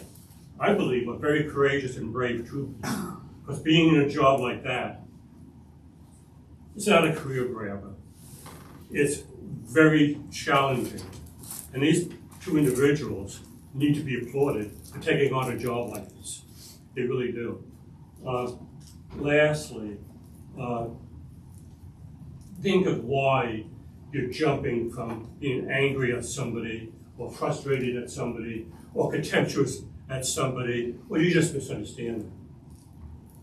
I believe are very courageous and brave troopers, because being in a job like that, it's not a career grabber. It's very challenging. And these two individuals need to be applauded for taking on a job like this. They really do. Lastly, think of why you're jumping from being angry at somebody or frustrated at somebody or contemptuous at somebody, or you just misunderstand them.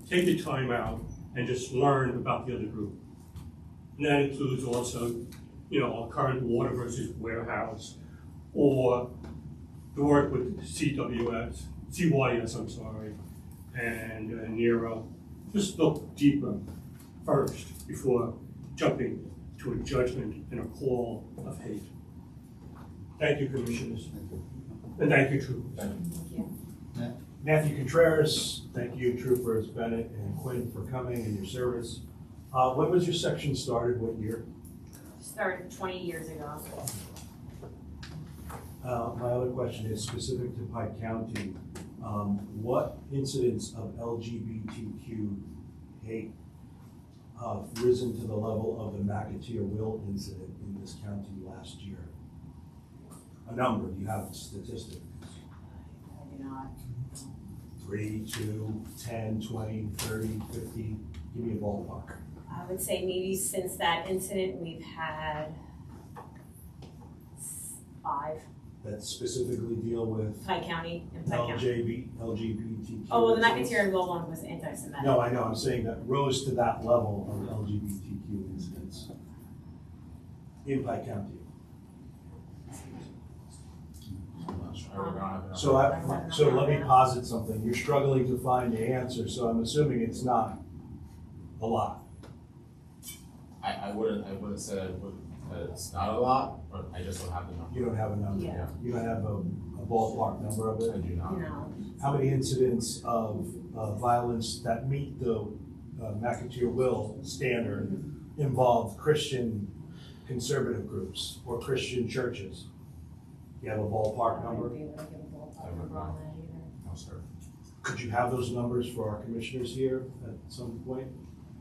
Take the time out and just learn about the other group. And that includes also, you know, our current Water versus Warehouse, or the work with CYS, I'm sorry, and NERA. Just look deeper first before jumping to a judgment and a call of hate. Thank you, Commissioners. And thank you, Troopers.
Thank you.
Matthew Contreras, thank you, Troopers Bennett and Quinn, for coming and your service. When was your section started? What year?
Started 20 years ago.
My other question is specific to Pike County. What incidents of LGBTQ hate have risen to the level of the McAteer Will incident in this county last year? A number, do you have statistics?
I do not.
3, 2, 10, 20, 30, 50, give me a ballpark.
I would say maybe since that incident, we've had 5.
That specifically deal with
Pike County and Pike County.
LGBTQ.
Oh, well, the McAteer and Will one was anti-Semitic.
No, I know, I'm saying that rose to that level of LGBTQ incidents in Pike County. So let me posit something. You're struggling to find the answer, so I'm assuming it's not a lot.
I wouldn't say it's not a lot, but I just don't have the number.
You don't have a number?
Yeah.
You don't have a ballpark number of it?
I do not.
No.
How many incidents of violence that meet the McAteer Will standard involve Christian conservative groups or Christian churches You have a ballpark
I
number?
wouldn't be able to give a ballpark number on that either.
No, sir.
Could you have those numbers for our commissioners here at some point?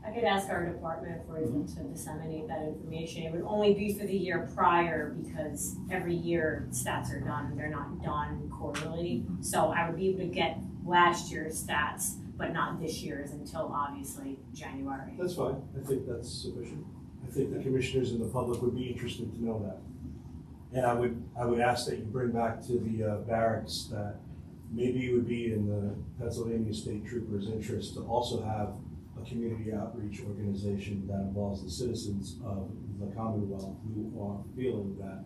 I could ask our department for them to disseminate that information. It would only be for the year prior because every year stats are done. They're not done quarterly. So I would be able to get last year's stats, but not this year's until obviously January.
That's fine. I think that's sufficient. I think the commissioners and the public would be interested to know that. And I would ask that you bring back to the barracks that maybe it would be in the Pennsylvania State Troopers' interest to also have a community outreach organization that involves the citizens of the Commonwealth who are feeling that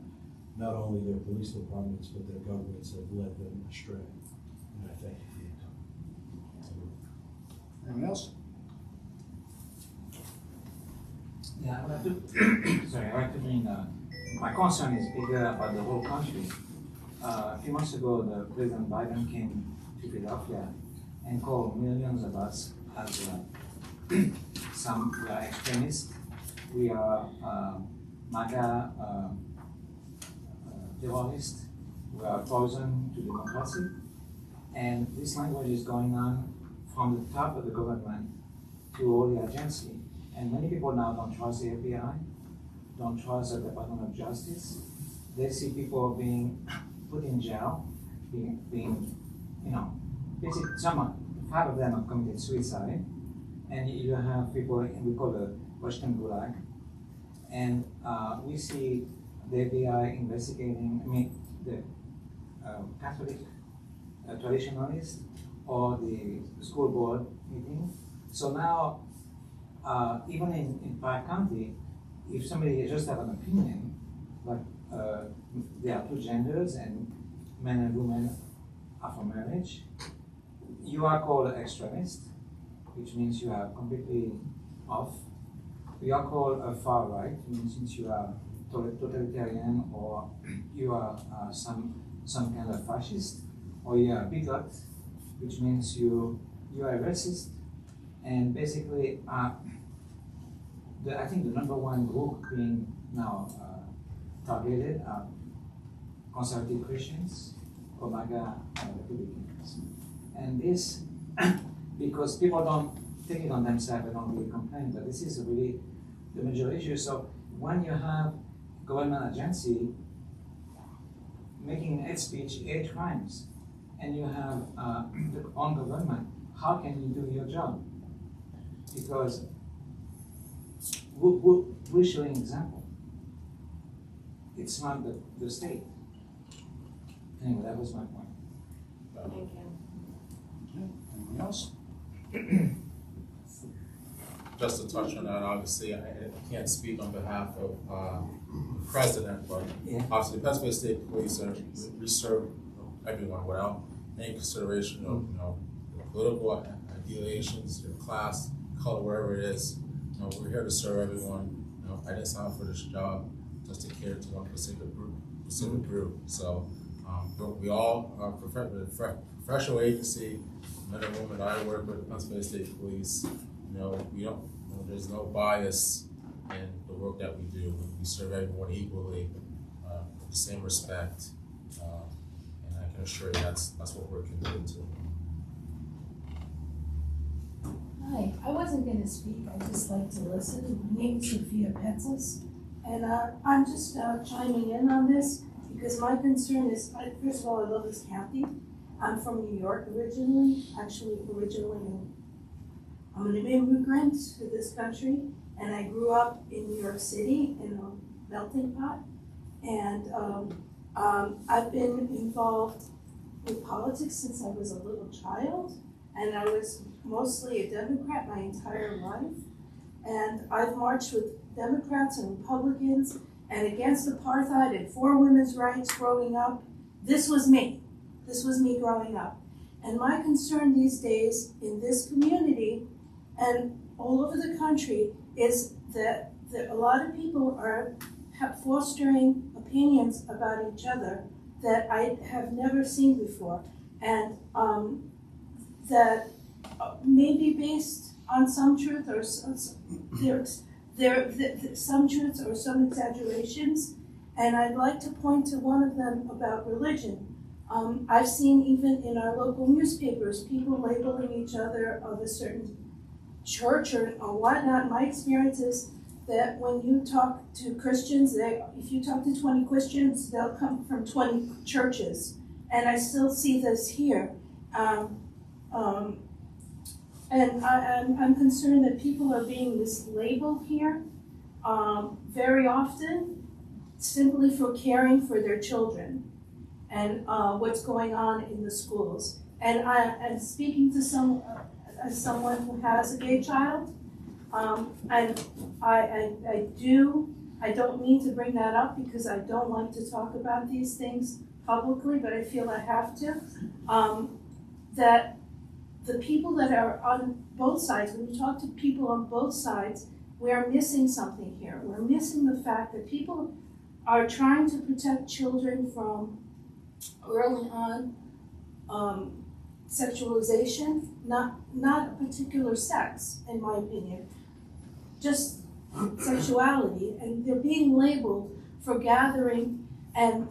not only their police departments but their governments have led them astray. And I thank you for your time.
Anyone else?
Yeah, I would like to, I would like to bring, my concern is bigger about the whole country. A few months ago, the President Biden came to Philadelphia and called millions of us as some we are extremists, we are MAGA terrorists, we are poison to democracy. And this language is going on from the top of the government to all the agency. And many people now don't trust the FBI, don't trust the Department of Justice. They see people being put in jail, being basically five of them have committed suicide. And you have people we call the Western Gulag. And we see the FBI investigating, the Catholic traditionalists or the school board meeting. So now, even in Pike County, if somebody just have an opinion, like there are two genders and men and women are for marriage, you are called an extremist, which means you are completely off. You are called a far right, which means you are totalitarian or you are some kind of fascist, or you are a bigot, which means you are a racist. And basically, I think the number one group being now targeted are conservative Christians or MAGA Republicans. And this, because people don't take it on themselves and don't really complain, but this is really the major issue. So when you have government agency making hate speech 8 crimes, and you have the own government, how can you do your job? Because we're showing example. It's not the state. Anyway, that was my point.
Thank you.
Anyone else?
Just to touch on that, obviously, I can't speak on behalf of the president, but obviously the Pennsylvania State Police we serve everyone without any consideration of the political affiliations, your class, color, wherever it is. We're here to serve everyone. I didn't sign up for this job just to cater to one specific group. So we all are professional agency, men and women. I work with the Pennsylvania State Police. We don't. There's no bias in the work that we do. We serve everyone equally, with the same respect, and I can assure you that's what we're committed to.
Hi, I wasn't going to speak. I just like to listen. My name is Sophia Petzels, and I'm just chiming in on this because my concern is, first of all, I love this county. I'm from New York originally, I'm an immigrant to this country, and I grew up in New York City in a melting pot. And I've been involved with politics since I was a little child, and I was mostly a Democrat my entire life. And I've marched with Democrats and Republicans and against apartheid and for women's rights growing up. This was me. This was me growing up. And my concern these days in this community and all over the country is that a lot of people are fostering opinions about each other that I have never seen before, and that may be based on some truth or some truths or some exaggerations. And I'd like to point to one of them about religion. I've seen even in our local newspapers, people labeling each other of a certain church or whatnot. My experience is that when you talk to Christians, if you talk to 20 Christians, they'll come from 20 churches. And I still see this here. And I'm concerned that people are being mislabeled here very often, simply for caring for their children and what's going on in the schools. And I'm speaking to someone who has a gay child, and I don't mean to bring that up because I don't like to talk about these things publicly, but I feel I have to, that the people that are on both sides, when you talk to people on both sides, we are missing something here. We're missing the fact that people are trying to protect children from early on sexualization, not a particular sex, in my opinion, just sexuality, and they're being labeled for gathering and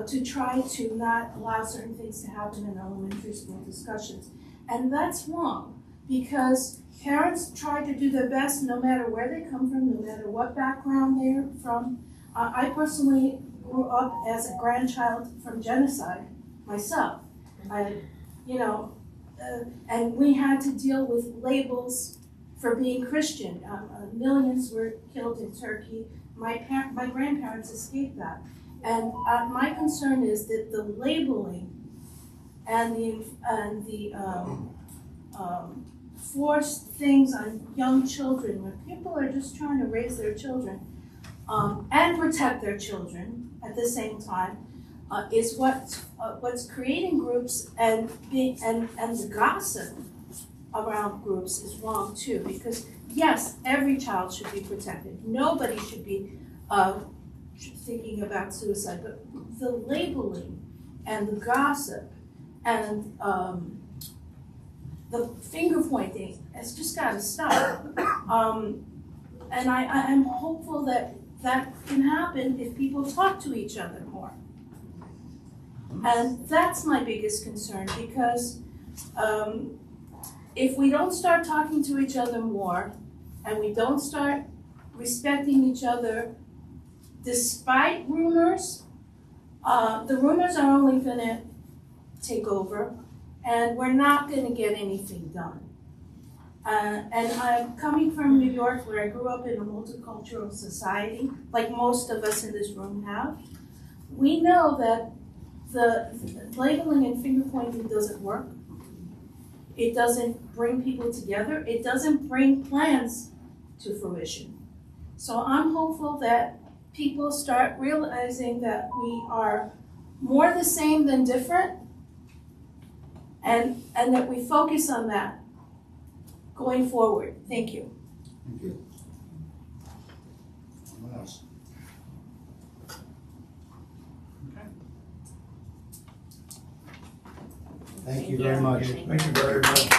to try to not allow certain things to happen in elementary school discussions. And that's wrong, because parents try to do their best no matter where they come from, no matter what background they're from. I personally grew up as a grandchild from genocide myself. And we had to deal with labels for being Christian. Millions were killed in Turkey. My grandparents escaped that. And my concern is that the labeling and the forced things on young children, when people are just trying to raise their children and protect their children at the same time, is what's creating groups, and the gossip around groups is wrong too. Because yes, every child should be protected. Nobody should be thinking about suicide, but the labeling and the gossip and the finger pointing has just got to stop. And I'm hopeful that can happen if people talk to each other more. And that's my biggest concern, because if we don't start talking to each other more and we don't start respecting each other despite rumors, the rumors are only going to take over, and we're not going to get anything done. And I'm coming from New York, where I grew up in a multicultural society, like most of us in this room have. We know that the labeling and finger pointing doesn't work. It doesn't bring people together. It doesn't bring plans to fruition. So I'm hopeful that people start realizing that we are more the same than different, and that we focus on that going forward. Thank you.
Thank you. Someone else? Okay. Thank you very much.
Thank you very much.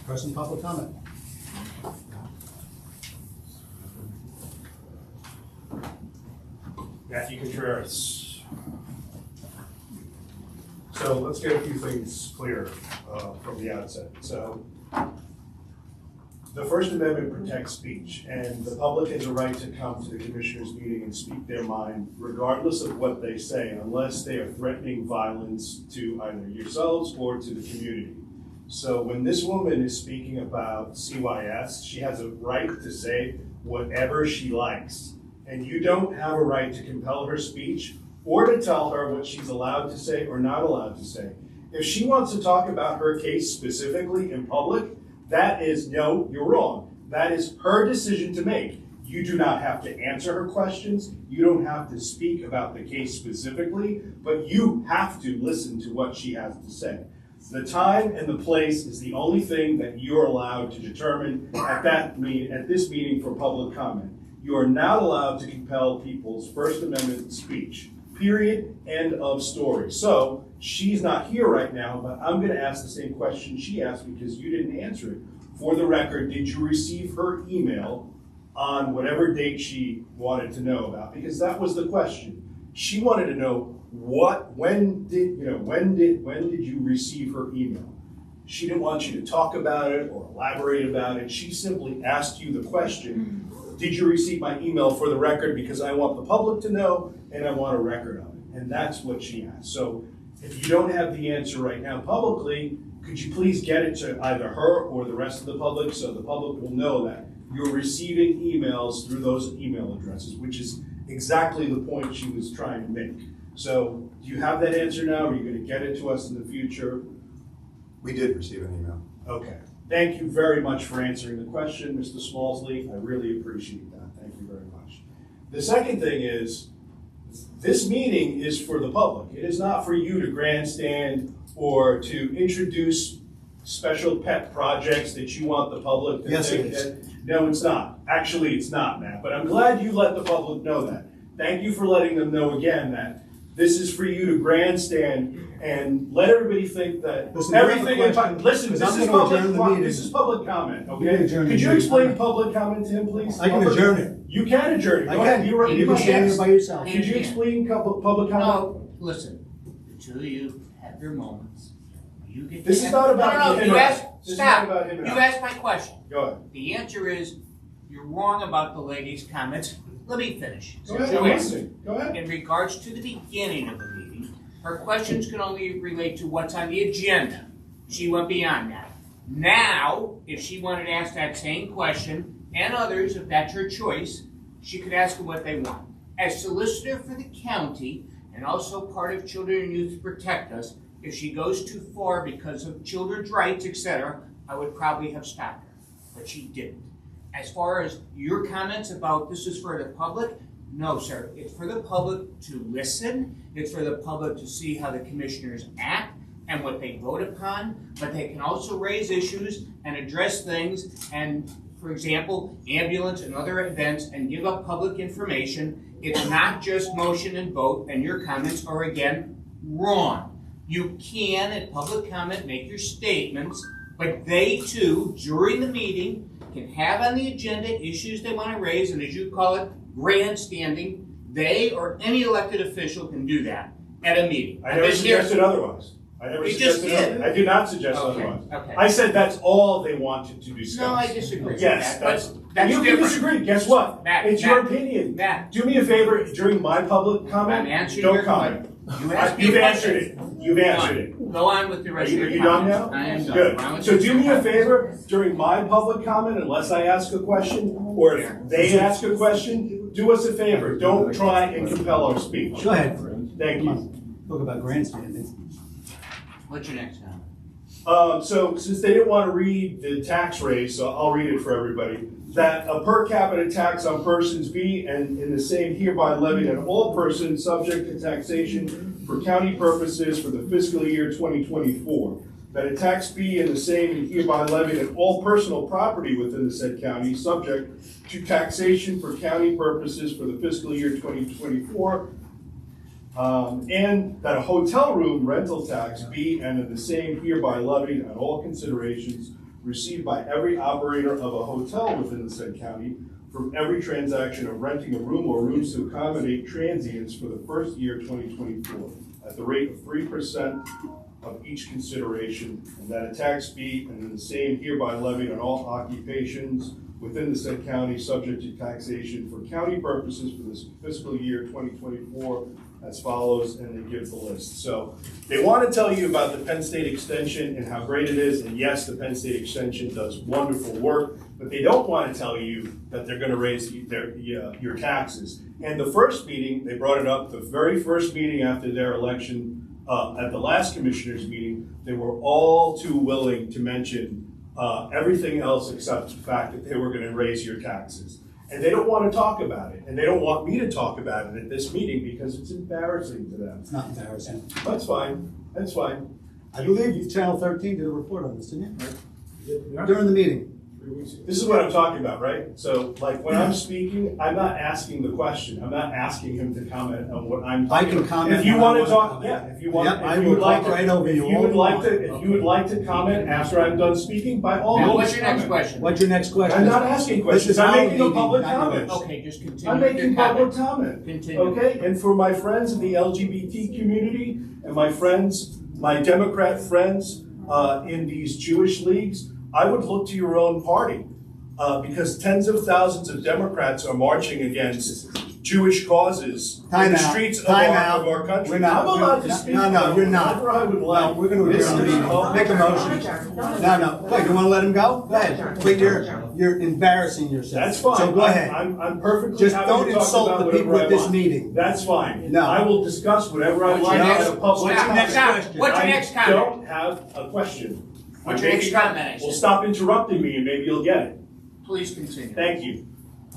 Person public comment.
Matthew Contreras. So let's get a few things clear from the outset. So the First Amendment protects speech, and the public has a right to come to the commissioners' meeting and speak their mind, regardless of what they say, unless they are threatening violence to either yourselves or to the community. So when this woman is speaking about CYS, she has a right to say whatever she likes. And you don't have a right to compel her speech or to tell her what she's allowed to say or not allowed to say. If she wants to talk about her case specifically in public, that is, no, you're wrong. That is her decision to make. You do not have to answer her questions. You don't have to speak about the case specifically, but you have to listen to what she has to say. The time and the place is the only thing that you're allowed to determine at this meeting for public comment. You are not allowed to compel people's First Amendment speech, period, end of story. So she's not here right now, but I'm going to ask the same question she asked because you didn't answer it. for the record, did you receive her email on whatever date she wanted to know about? Because that was the question. She wanted to know when did you receive her email? She didn't want you to talk about it or elaborate about it. She simply asked you the question, did you receive my email for the record? Because I want the public to know and I want a record of it. And that's what she asked. So if you don't have the answer right now publicly, could you please get it to either her or the rest of the public so the public will know that you're receiving emails through those email addresses, which is exactly the point she was trying to make. So do you have that answer now? Are you going to get it to us in the future?
We did receive an email.
Okay. Thank you very much for answering the question, Mr. Smallsley. I really appreciate that. Thank you very much. The second thing is, this meeting is for the public. It is not for you to grandstand or to introduce special pet projects that you want the public to
Yes,
think
it is.
that. No, it's not. Actually, it's not, Matt. But I'm glad you let the public know that. Thank you for letting them know again that this is for you to grandstand and let everybody think that
Listen,
everything.
listen,
This is public comment. Okay. Could you explain public comment to him, please?
I can adjourn it.
You can adjourn it. Go ahead.
You can stand here by yourself.
Could you explain public comment?
No, listen, the two of you have your moments. You get
This is not about him.
you asked,
This is
stop.
not about him.
You asked my question.
Go ahead.
The answer is, you're wrong about the lady's comments. Let me finish.
Go ahead. I'm listening. Go ahead.
In regards to the beginning of the meeting, her questions can only relate to what's on the agenda. She went beyond that. Now, if she wanted to ask that same question, and others, if that's her choice, she could ask them what they want. As solicitor for the county, and also part of Children and Youth Protect Us, if she goes too far because of children's rights, etc., I would probably have stopped her, but she didn't. As far as your comments about this is for the public, no, sir. It's for the public to listen. It's for the public to see how the commissioners act and what they vote upon, but they can also raise issues and address things and, for example, ambulance and other events and give up public information. It's not just motion and vote, and your comments are, again, wrong. You can, at public comment, make your statements, but they too, during the meeting, can have on the agenda issues they want to raise, and as you call it, grandstanding. They or any elected official can do that at a meeting.
I never suggested otherwise.
You just did.
I did not suggest otherwise. I said that's all they wanted to discuss.
No, I disagree.
Yes,
that's
you
different.
can disagree. Guess what?
Matt,
It's your opinion.
Matt,
Do me a favor during my public comment.
I'm answering
don't
your
comment.
You've
answered it. You've answered it.
Go on with the rest of your
You done
comments.
now?
I am done.
Good.
Go on with
So
your
do me a
comments.
favor during my public comment, unless I ask a question, or if they ask a question, do us a favor. Don't try and compel our speech.
Go ahead, Fred.
Thank
Come
you.
on. Talk about grandstanding.
What's your next comment?
So since they didn't want to read the tax raise, so I'll read it for everybody. That a per capita tax on persons be and in the same hereby levied on all persons subject to taxation for county purposes for the fiscal year 2024. That a tax be and the same and hereby levied on all personal property within the said county subject to taxation for county purposes for the fiscal year 2024. And that a hotel room rental tax be and in the same hereby levied on all considerations received by every operator of a hotel within the said county from every transaction of renting a room or rooms to accommodate transients for the first year 2024 at the rate of 3% of each consideration, and that a tax be and in the same hereby levied on all occupations within the said county subject to taxation for county purposes for this fiscal year 2024 as follows, and they give the list. So they want to tell you about the Penn State Extension and how great it is, and yes, the Penn State Extension does wonderful work, but they don't want to tell you that they're going to raise your taxes. And the first meeting, they brought it up, the very first meeting after their election, at the last commissioners meeting, they were all too willing to mention everything else except the fact that they were going to raise your taxes. And they don't want to talk about it, and they don't want me to talk about it at this meeting because it's embarrassing to them.
It's not embarrassing.
That's fine. That's fine.
I believe you, Channel 13 did a report on this, didn't you? During the meeting.
This is what I'm talking about, right? So, like, when I'm speaking, I'm not asking the question. I'm not asking him to comment on what I'm
I
talking
can
about.
comment.
If you
when I
want to
wanna
talk,
comment.
yeah, if you want,
Yep, I
if you
will
would like
talk
to,
right over
if
you
you
all
would
you
like
want.
to, if you would like to comment after I'm done speaking, by all
Now,
means.
what's your next
comment.
question?
What's your next question?
I'm not asking
This
questions.
is
I'm
our
making a
meeting,
public
not yours.
comment.
Okay, just continue
I'm
with
making
your
public
comment.
comment.
Continue.
Okay, and for my friends in the LGBT community and my friends, my Democrat friends in these Jewish leagues, I would look to your own party because tens of thousands of Democrats are marching against Jewish causes in the streets of our country.
We're not.
I'm allowed to speak.
No, you're not.
whenever I would like.
No, we're going to adjourn the meeting. Make a motion. No. Wait, you want to let him go? Go ahead. But you're embarrassing yourself.
That's fine.
So go ahead.
I'm perfectly
Just
happy
don't
to talk
insult
about
the
whatever
people
I
at this
want.
meeting.
That's fine.
No.
I will discuss whatever I
What's
want
your
at
next-
a public.
what's your next question? What's your next comment?
I don't have a question.
What's your next comment?
Well, stop interrupting me and maybe you'll get it.
Please continue.
Thank you.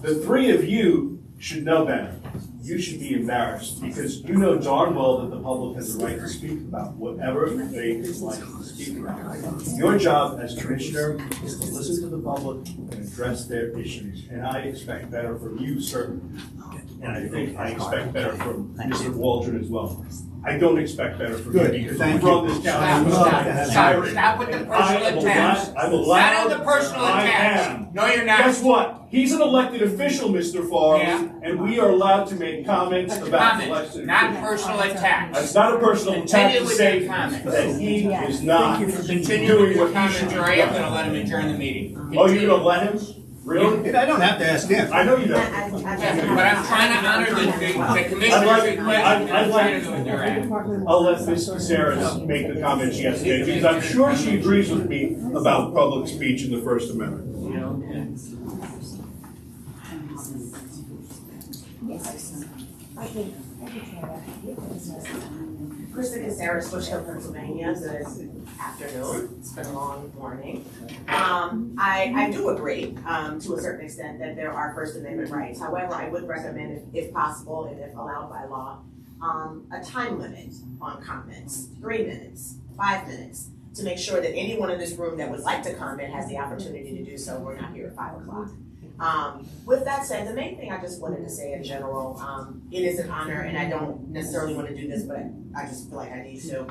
The three of you should know better. You should be embarrassed because you know darn well that the public has a right to speak about whatever they would like to speak about. Your job as commissioner is to listen to the public and address their issues. And I expect better from you, certainly. And I think I expect better from Mr. Waldron as well. I don't expect better from you because I'm from this county.
Stop with the personal attacks.
I'm allowed.
Not on the personal
I
attacks.
am.
No, you're not.
Guess what? He's an elected official, Mr. Farley, and we are allowed to make comments about elected
not
officials.
personal attacks.
It's not a personal attack
Continue
to
with
say
your comments.
that he is not
Continue
doing
with your
what he
comments,
should
or I
be
am going to
doing.
let him adjourn the meeting.
Oh, you're gonna let him? Really?
I don't have to ask him.
I know you don't.
Yes, but I'm trying to honor the commissioner's request. I'm trying to interact.
I'll let Ms. Caceres make the comment she has to make, because I'm sure she agrees with me about public speech in the First Amendment.
Krista Caceres, Bushville, Pennsylvania. Good afternoon. It's been a long morning. I do agree to a certain extent that there are First Amendment rights. However, I would recommend, if possible and if allowed by law, a time limit on comments, 3 minutes, 5 minutes, to make sure that anyone in this room that would like to comment has the opportunity to do so. We're not here at 5 o'clock. With that said, the main thing I just wanted to say in general, it is an honor, and I don't necessarily want to do this, but I just feel like I need to.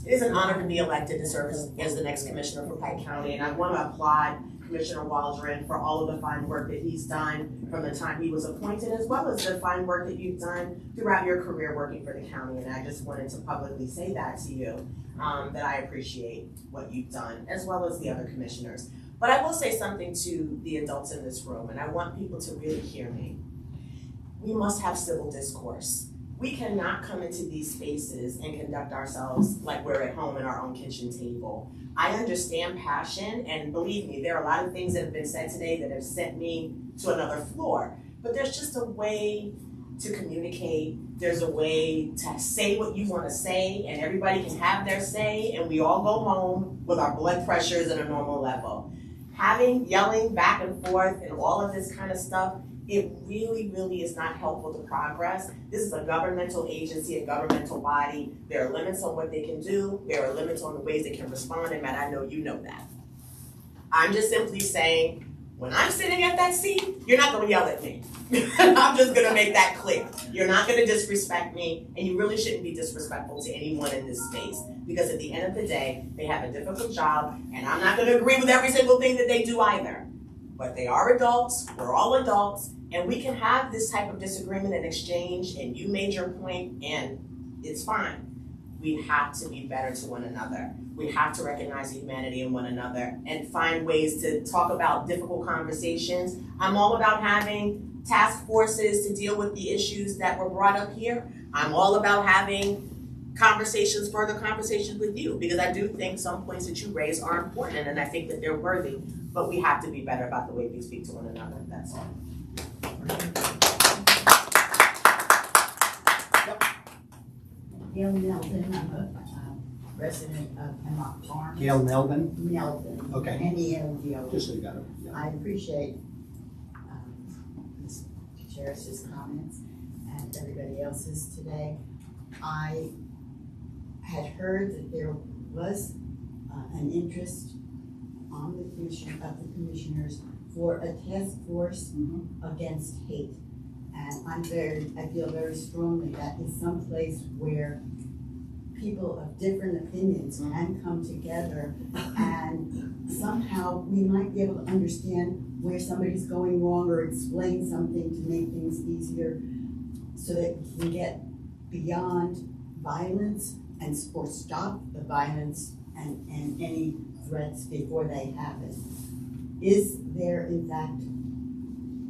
It is an honor to be elected to serve as the next commissioner for Pike County, and I want to applaud Commissioner Waldron for all of the fine work that he's done from the time he was appointed, as well as the fine work that you've done throughout your career working for the county. And I just wanted to publicly say that to you, that I appreciate what you've done, as well as the other commissioners. But I will say something to the adults in this room, and I want people to really hear me. We must have civil discourse. We cannot come into these spaces and conduct ourselves like we're at home in our own kitchen table. I understand passion, and believe me, there are a lot of things that have been said today that have sent me to another floor. But there's just a way to communicate. There's a way to say what you want to say, and everybody can have their say, and we all go home with our blood pressures at a normal level. Yelling back and forth and all of this kind of stuff, it really, really is not helpful to progress. This is a governmental agency, a governmental body. There are limits on what they can do. There are limits on the ways they can respond, and Matt, I know you know that. I'm just simply saying, when I'm sitting at that seat, you're not gonna yell at me. I'm just gonna make that clear. You're not gonna disrespect me, and you really shouldn't be disrespectful to anyone in this space, because at the end of the day, they have a difficult job, and I'm not gonna agree with every single thing that they do either. But they are adults, we're all adults, and we can have this type of disagreement and exchange, and you made your point, and it's fine. We have to be better to one another. We have to recognize the humanity in one another and find ways to talk about difficult conversations. I'm all about having task forces to deal with the issues that were brought up here. I'm all about having further conversations with you, because I do think some points that you raise are important, and I think that they're worthy, but we have to be better about the way we speak to one another, that's all.
Gail Melvin, I'm a resident of Hemlock Farm.
Gail Melvin?
Melvin.
Okay.
M-E-L-V-O.
Just so you got it. Yeah.
I appreciate Ms. Charis's comments and everybody else's today. I had heard that there was an interest
on the commission, of the commissioners, for a task force against hate. And I feel very strongly that is someplace where people of different opinions can come together, and somehow we might be able to understand where somebody's going wrong or explain something to make things easier, so that we can get beyond violence and or stop the violence and any threats before they happen. Is there in fact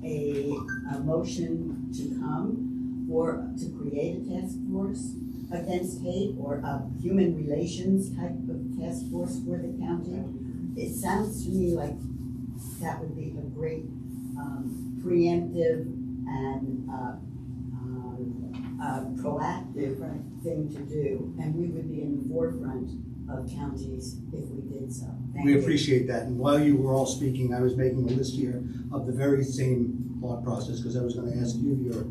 a motion to come or to create a task force against hate, or a human relations type of task force for the county? It sounds to me like that would be a great preemptive and proactive thing to do, and we would be in the forefront of counties if we did so. Thank
We
you.
appreciate that, and while you were all speaking, I was making a list here of the very same thought process, because I was gonna ask you your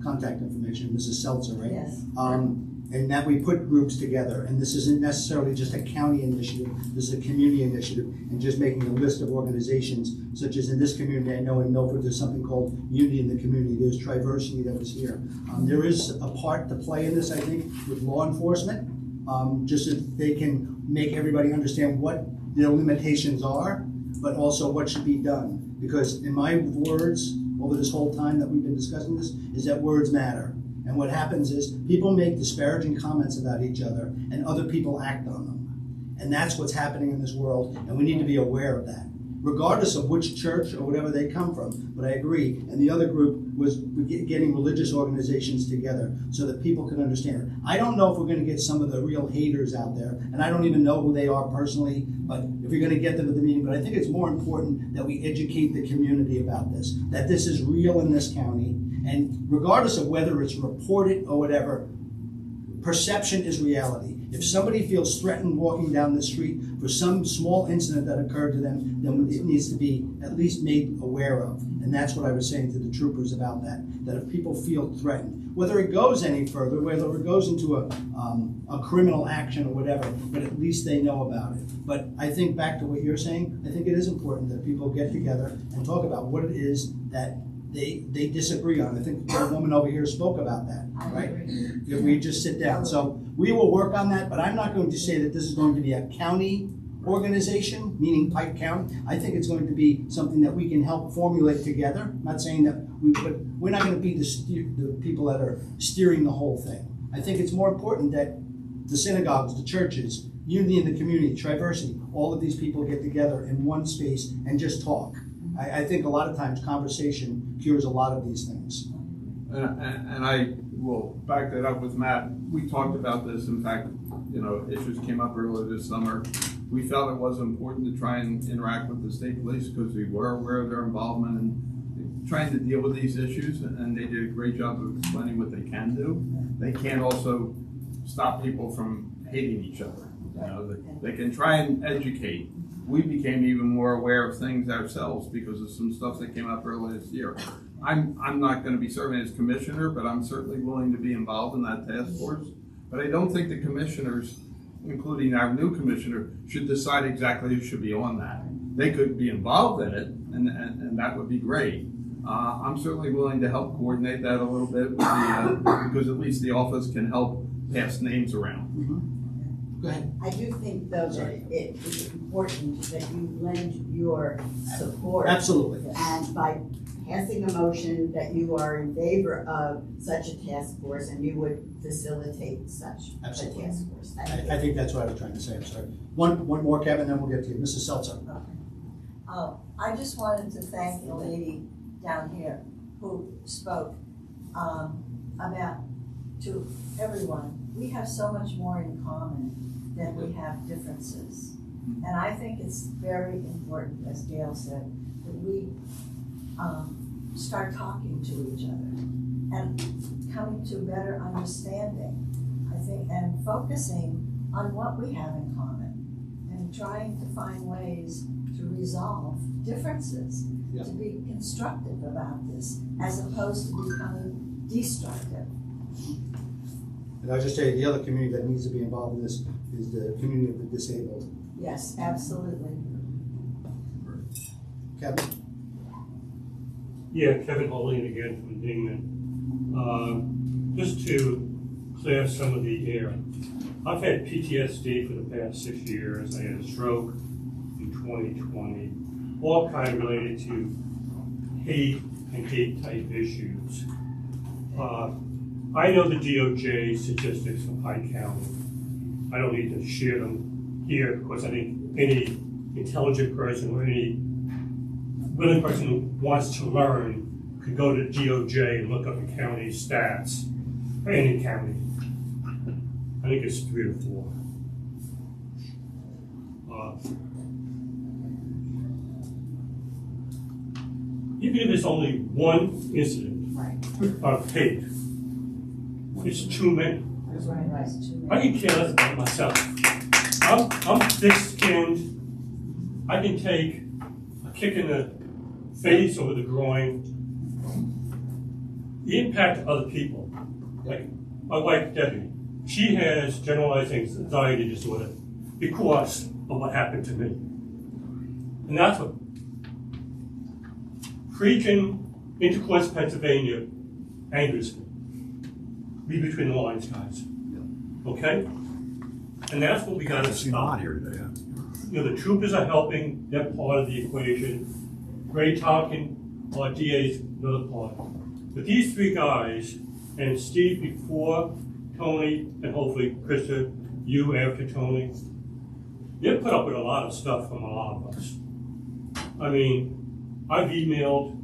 contact information, Mrs. Seltzer, right?
Yes.
And that we put groups together, and this isn't necessarily just a county initiative, this is a community initiative, and just making a list of organizations, such as in this community, I know in Milford, there's something called Unity in the Community, there's Triversity that was here. There is a part to play in this, I think, with law enforcement, just so they can make everybody understand what their limitations are, but also what should be done. Because in my words, over this whole time that we've been discussing this, is that words matter. And what happens is people make disparaging comments about each other and other people act on them. And that's what's happening in this world, and we need to be aware of that, regardless of which church or whatever they come from. But I agree. And the other group was getting religious organizations together so that people can understand it. I don't know if we're going to get some of the real haters out there, and I don't even know who they are personally, but if you're going to get them at the meeting. But I think it's more important that we educate the community about this, that this is real in this county. And regardless of whether it's reported or whatever, perception is reality. If somebody feels threatened walking down the street for some small incident that occurred to them, then it needs to be at least made aware of. And that's what I was saying to the troopers about that if people feel threatened, whether it goes any further, whether it goes into a criminal action or whatever, but at least they know about it. But I think back to what you're saying, I think it is important that people get together and talk about what it is that they disagree on. I think the woman over here spoke about that, right? If we just sit down. So we will work on that, but I'm not going to say that this is going to be a county organization, meaning Pike County. I think it's going to be something that we can help formulate together. I'm not saying that but we're not going to be the people that are steering the whole thing. I think it's more important that the synagogues, the churches, Unity in the Community, Triversity, all of these people get together in one space and just talk. I think a lot of times conversation cures a lot of these things.
And I will back that up with Matt. We talked about this. In fact, issues came up earlier this summer. We felt it was important to try and interact with the state police because we were aware of their involvement in trying to deal with these issues, and they did a great job of explaining what they can do. They can't also stop people from hating each other. They can try and educate. We became even more aware of things ourselves because of some stuff that came up earlier this year. I'm not going to be serving as commissioner, but I'm certainly willing to be involved in that task force. But I don't think the commissioners, including our new commissioner, should decide exactly who should be on that. They could be involved in it, and that would be great. I'm certainly willing to help coordinate that a little bit with because at least the office can help pass names around.
Go ahead.
I do think, though, that it is important that you lend your support.
Absolutely.
And by passing a motion that you are in favor of such a task force and you would facilitate such a task force.
I think that's what I was trying to say. I'm sorry. One more, Kevin, then we'll get to you. Mrs. Seltzer.
I just wanted to thank the lady down here who spoke about to everyone. We have so much more in common than we have differences. And I think it's very important, as Gail said, that we start talking to each other and coming to better understanding, I think, and focusing on what we have in common and trying to find ways to resolve differences, to be constructive about this, as opposed to becoming destructive.
And I'll just tell you, the other community that needs to be involved in this is the community of the disabled.
Yes, absolutely.
Kevin?
Yeah, Kevin Holling again from Dingman. Just to clear some of the air. I've had PTSD for the past 6 years. I had a stroke in 2020, all kind of related to hate and hate type issues. I know the DOJ statistics for Pike County. I don't need to share them here because I think any intelligent person or any willing person who wants to learn could go to DOJ and look up the county stats for any county. I think it's 3 or 4. Even if it's only one incident of hate, it's too many. I can care less about myself. I'm thick-skinned. I can take a kick in the face or the groin. The impact of other people, like my wife Debbie, she has generalized anxiety disorder because of what happened to me. And that's what preaching intercourse Pennsylvania angers me. Read between the lines, guys. Okay? And that's what we gotta stop here today. You know, the troopers are helping, they're part of the equation. Ray Tompkin, our DA's another part. But these 3 guys, and Steve before Tony, and hopefully Krista, you after Tony, they've put up with a lot of stuff from a lot of us. I mean, I've emailed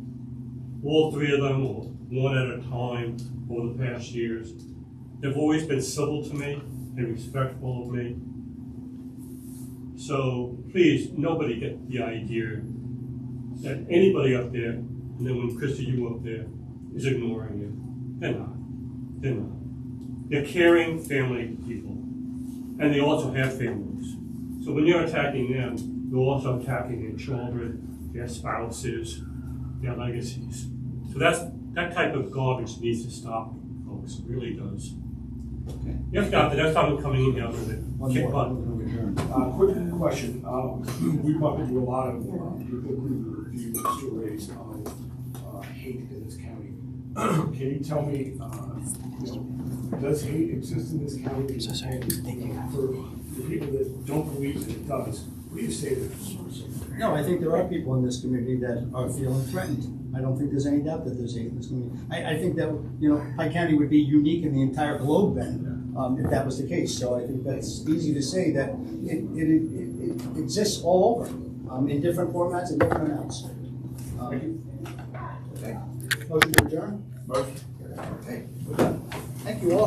all 3 of them, or one at a time, over the past years. They've always been civil to me and respectful of me. So please, nobody get the idea that anybody up there, and then when Krista, you up there, is ignoring you. They're not. They're not. They're caring family people. And they also have families. So when you're attacking them, you're also attacking their children, their spouses, their legacies. So that type of garbage needs to stop, folks. It really does.
Okay.
If not, the next time we're coming in here, I'm going to kick butt.
Quick question. We bump into a lot of reviews, surveys on hate in this county. Can you tell me, does hate exist in this county? And for the people that don't believe that it does, what do you say to them?
No, I think there are people in this community that are feeling threatened. I don't think there's any doubt that there's hate in this community. I think that, Pike County would be unique in the entire globe then, if that was the case. So I think that's easy to say that it exists all over, in different formats and different amounts. Okay. Motion to adjourn?
Motion.
Okay. Thank you all.